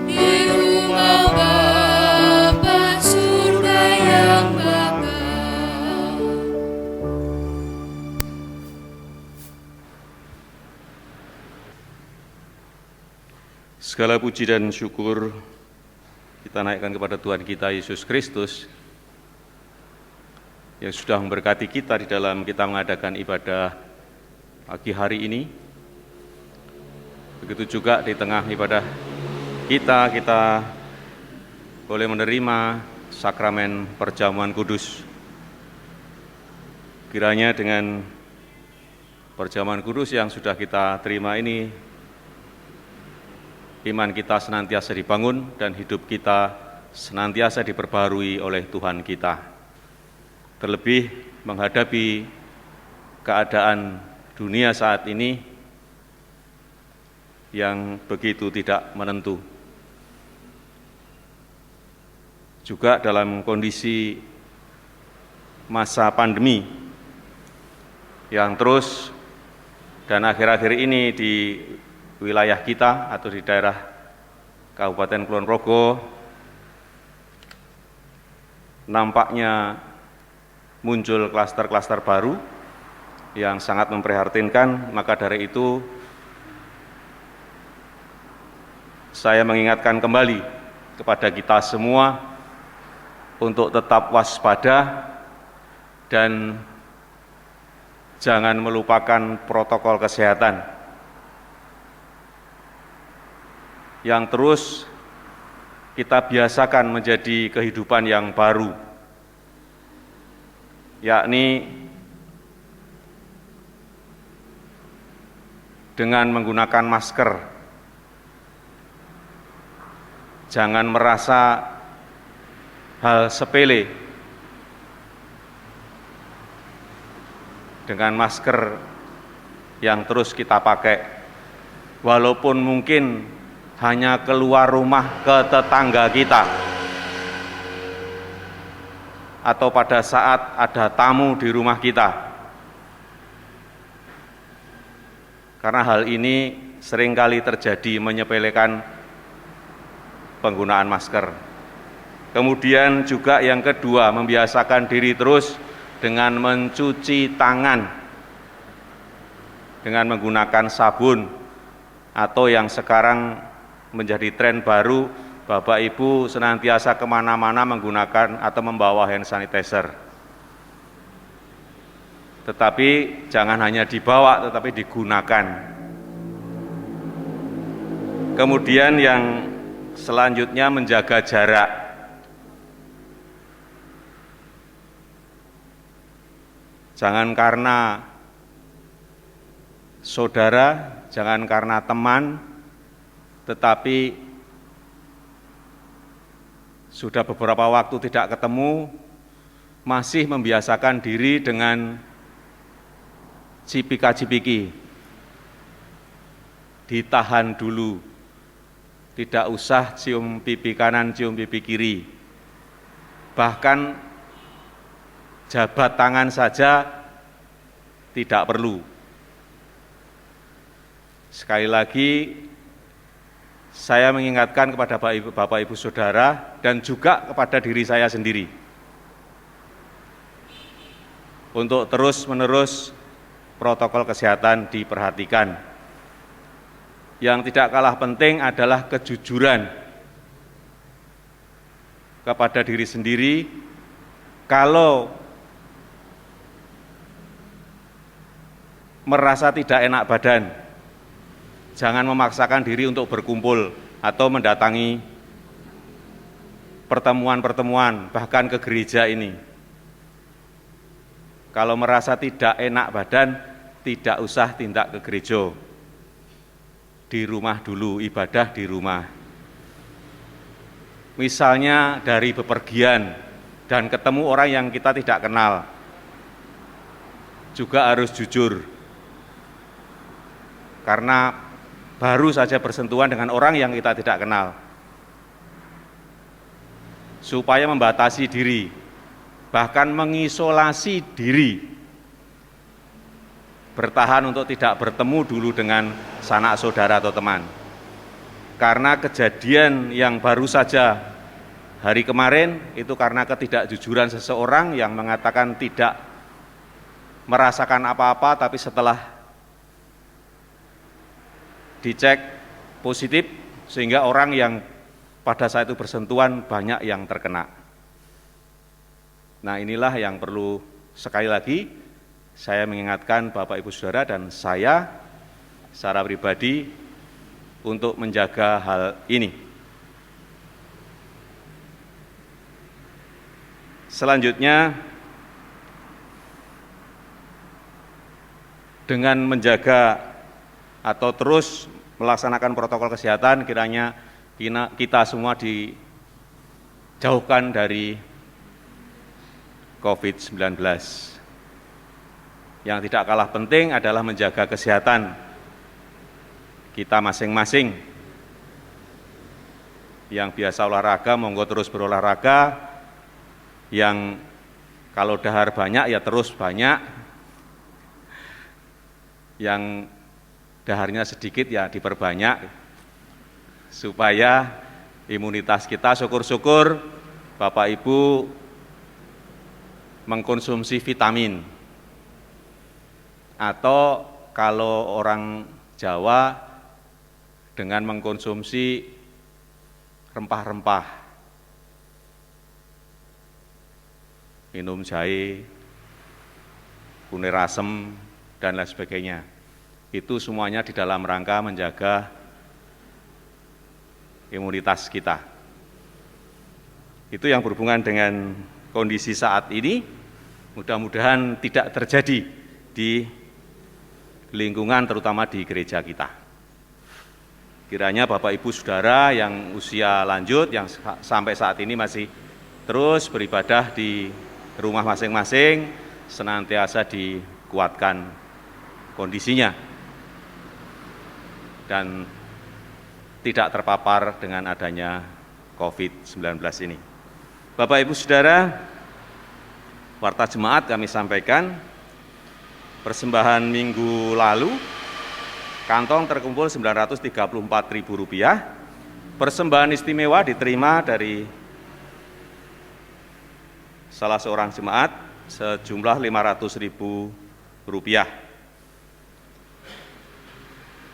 di rumah Bapa surga yang bakal. Segala puji dan syukur kita naikkan kepada Tuhan kita Yesus Kristus yang sudah memberkati kita di dalam kita mengadakan ibadah pagi hari ini. Begitu juga di tengah ibadah kita boleh menerima sakramen perjamuan kudus. Kiranya dengan perjamuan kudus yang sudah kita terima ini, iman kita senantiasa dibangun dan hidup kita senantiasa diperbaharui oleh Tuhan kita. Terlebih menghadapi keadaan dunia saat ini yang begitu tidak menentu. Juga dalam kondisi masa pandemi yang terus dan akhir-akhir ini di wilayah kita atau di daerah Kabupaten Kulon Progo nampaknya muncul klaster-klaster baru yang sangat memprihatinkan. Maka dari itu saya mengingatkan kembali kepada kita semua untuk tetap waspada dan jangan melupakan protokol kesehatan yang terus kita biasakan menjadi kehidupan yang baru, yakni dengan menggunakan masker. Jangan merasa hal sepele dengan masker yang terus kita pakai, walaupun mungkin hanya keluar rumah ke tetangga kita, atau pada saat ada tamu di rumah kita. Karena hal ini seringkali terjadi menyepelekan penggunaan masker. Kemudian juga yang kedua, membiasakan diri terus dengan mencuci tangan dengan menggunakan sabun, atau yang sekarang menjadi tren baru, Bapak Ibu senantiasa kemana-mana menggunakan atau membawa hand sanitizer. Tetapi jangan hanya dibawa, tetapi digunakan. Kemudian yang selanjutnya menjaga jarak. Jangan karena saudara, jangan karena teman, tetapi sudah beberapa waktu tidak ketemu, masih membiasakan diri dengan cipika-cipiki. Ditahan dulu, tidak usah cium pipi kanan, cium pipi kiri. Bahkan jabat tangan saja tidak perlu. Sekali lagi, saya mengingatkan kepada Bapak Ibu Saudara dan juga kepada diri saya sendiri untuk terus-menerus protokol kesehatan diperhatikan. Yang tidak kalah penting adalah kejujuran kepada diri sendiri. Kalau merasa tidak enak badan, jangan memaksakan diri untuk berkumpul atau mendatangi pertemuan-pertemuan, bahkan ke gereja ini. Kalau merasa tidak enak badan, tidak usah tindak ke gereja. Di rumah dulu, ibadah di rumah. Misalnya dari bepergian dan ketemu orang yang kita tidak kenal, juga harus jujur. Karena baru saja bersentuhan dengan orang yang kita tidak kenal. Supaya membatasi diri, bahkan mengisolasi diri. Bertahan untuk tidak bertemu dulu dengan sanak saudara atau teman. Karena kejadian yang baru saja hari kemarin itu karena ketidakjujuran seseorang yang mengatakan tidak merasakan apa-apa, tapi setelah dicek positif, sehingga orang yang pada saat itu bersentuhan banyak yang terkena. Nah, inilah yang perlu sekali lagi saya mengingatkan Bapak Ibu Saudara dan saya secara pribadi untuk menjaga hal ini. Selanjutnya, dengan menjaga atau terus melaksanakan protokol kesehatan, kiranya kita semua dijauhkan dari COVID-19. Yang tidak kalah penting adalah menjaga kesehatan kita masing-masing. Yang biasa olahraga, monggo terus berolahraga. Yang kalau dahar banyak, ya terus banyak. Yang daharnya sedikit, ya diperbanyak. Supaya imunitas kita, syukur-syukur Bapak Ibu mengkonsumsi vitamin. Atau kalau orang Jawa dengan mengkonsumsi rempah-rempah, minum jahe, kunir asem, dan lain sebagainya. Itu semuanya di dalam rangka menjaga imunitas kita. Itu yang berhubungan dengan kondisi saat ini, mudah-mudahan tidak terjadi di lingkungan terutama di gereja kita. Kiranya Bapak Ibu Saudara yang usia lanjut, yang sampai saat ini masih terus beribadah di rumah masing-masing, senantiasa dikuatkan kondisinya dan tidak terpapar dengan adanya COVID-19 ini. Bapak Ibu Saudara, warta jemaat kami sampaikan, persembahan minggu lalu, kantong terkumpul Rp934.000. Persembahan istimewa diterima dari salah seorang jemaat sejumlah Rp500.000.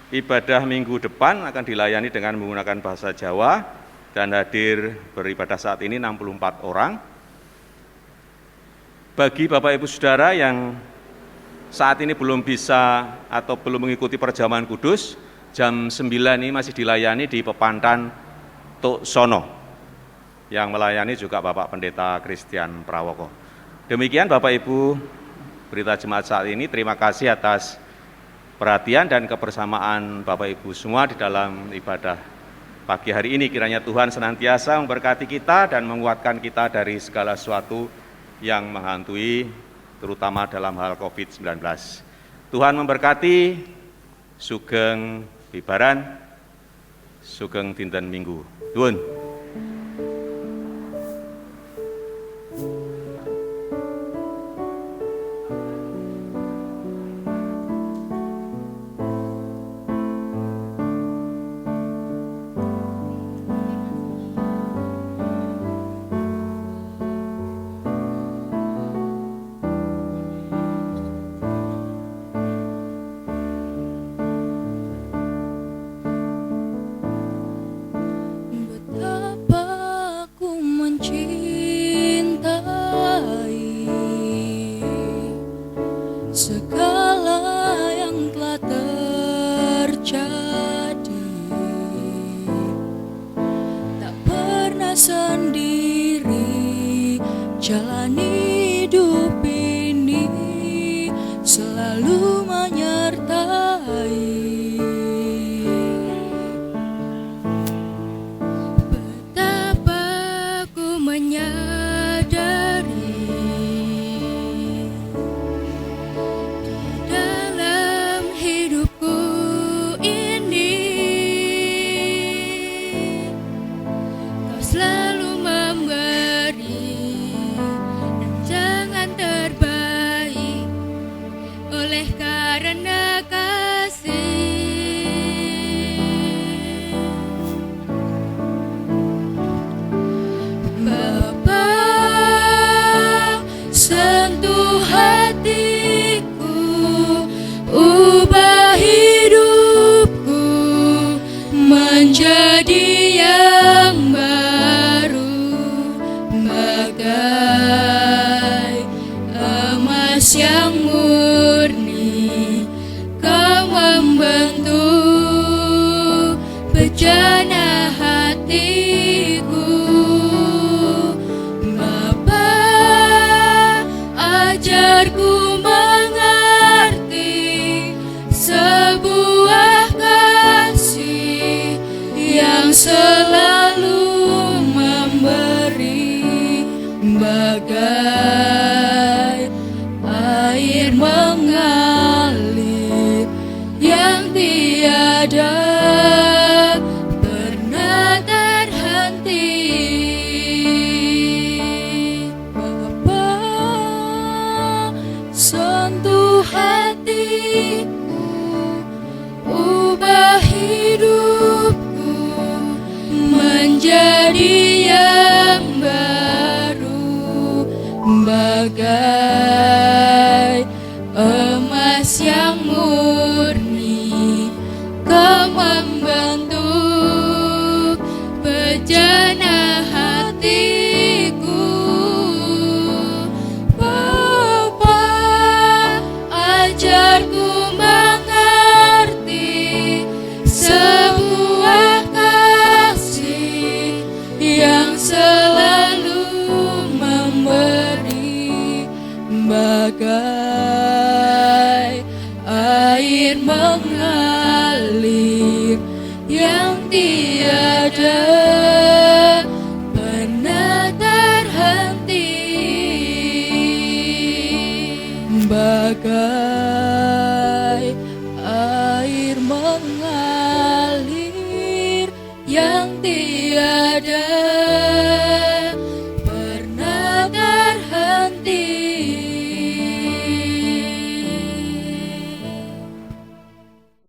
Ibadah minggu depan akan dilayani dengan menggunakan bahasa Jawa dan hadir beribadah saat ini 64 orang. Bagi Bapak Ibu Saudara yang saat ini belum bisa atau belum mengikuti perjamuan kudus, jam 9 ini masih dilayani di Pepantan Tuk Sono, yang melayani juga Bapak Pendeta Christian Prawoko. Demikian Bapak Ibu berita jemaat saat ini. Terima kasih atas perhatian dan kebersamaan Bapak Ibu semua di dalam ibadah pagi hari ini. Kiranya Tuhan senantiasa memberkati kita dan menguatkan kita dari segala sesuatu yang menghantui, terutama dalam hal COVID-19. Tuhan memberkati, sugeng bibaran, sugeng dinten Minggu. Nuwun. Betapa ku mencintai segala yang telah terjadi, tak pernah sendiri jalani hidup ini. menjadi yang baru, bagai emas yang murni. Kau membentuk bejana hatiku, Bapa, ajarku mengerti sebuah kasih yang selalu memberi, bagai air mengalir yang tiada pernah terhenti. Bapa, sentuh hatiku, ubah hidupku menjadi yang baru, bagai emas yang murni. Kau membentuk bejana hatiku, Bapa, ajarku mengerti sebuah kasih yang selalu memberi, bagai air mengalir yang tiada pernah terhenti, bagai air mengalir yang tiada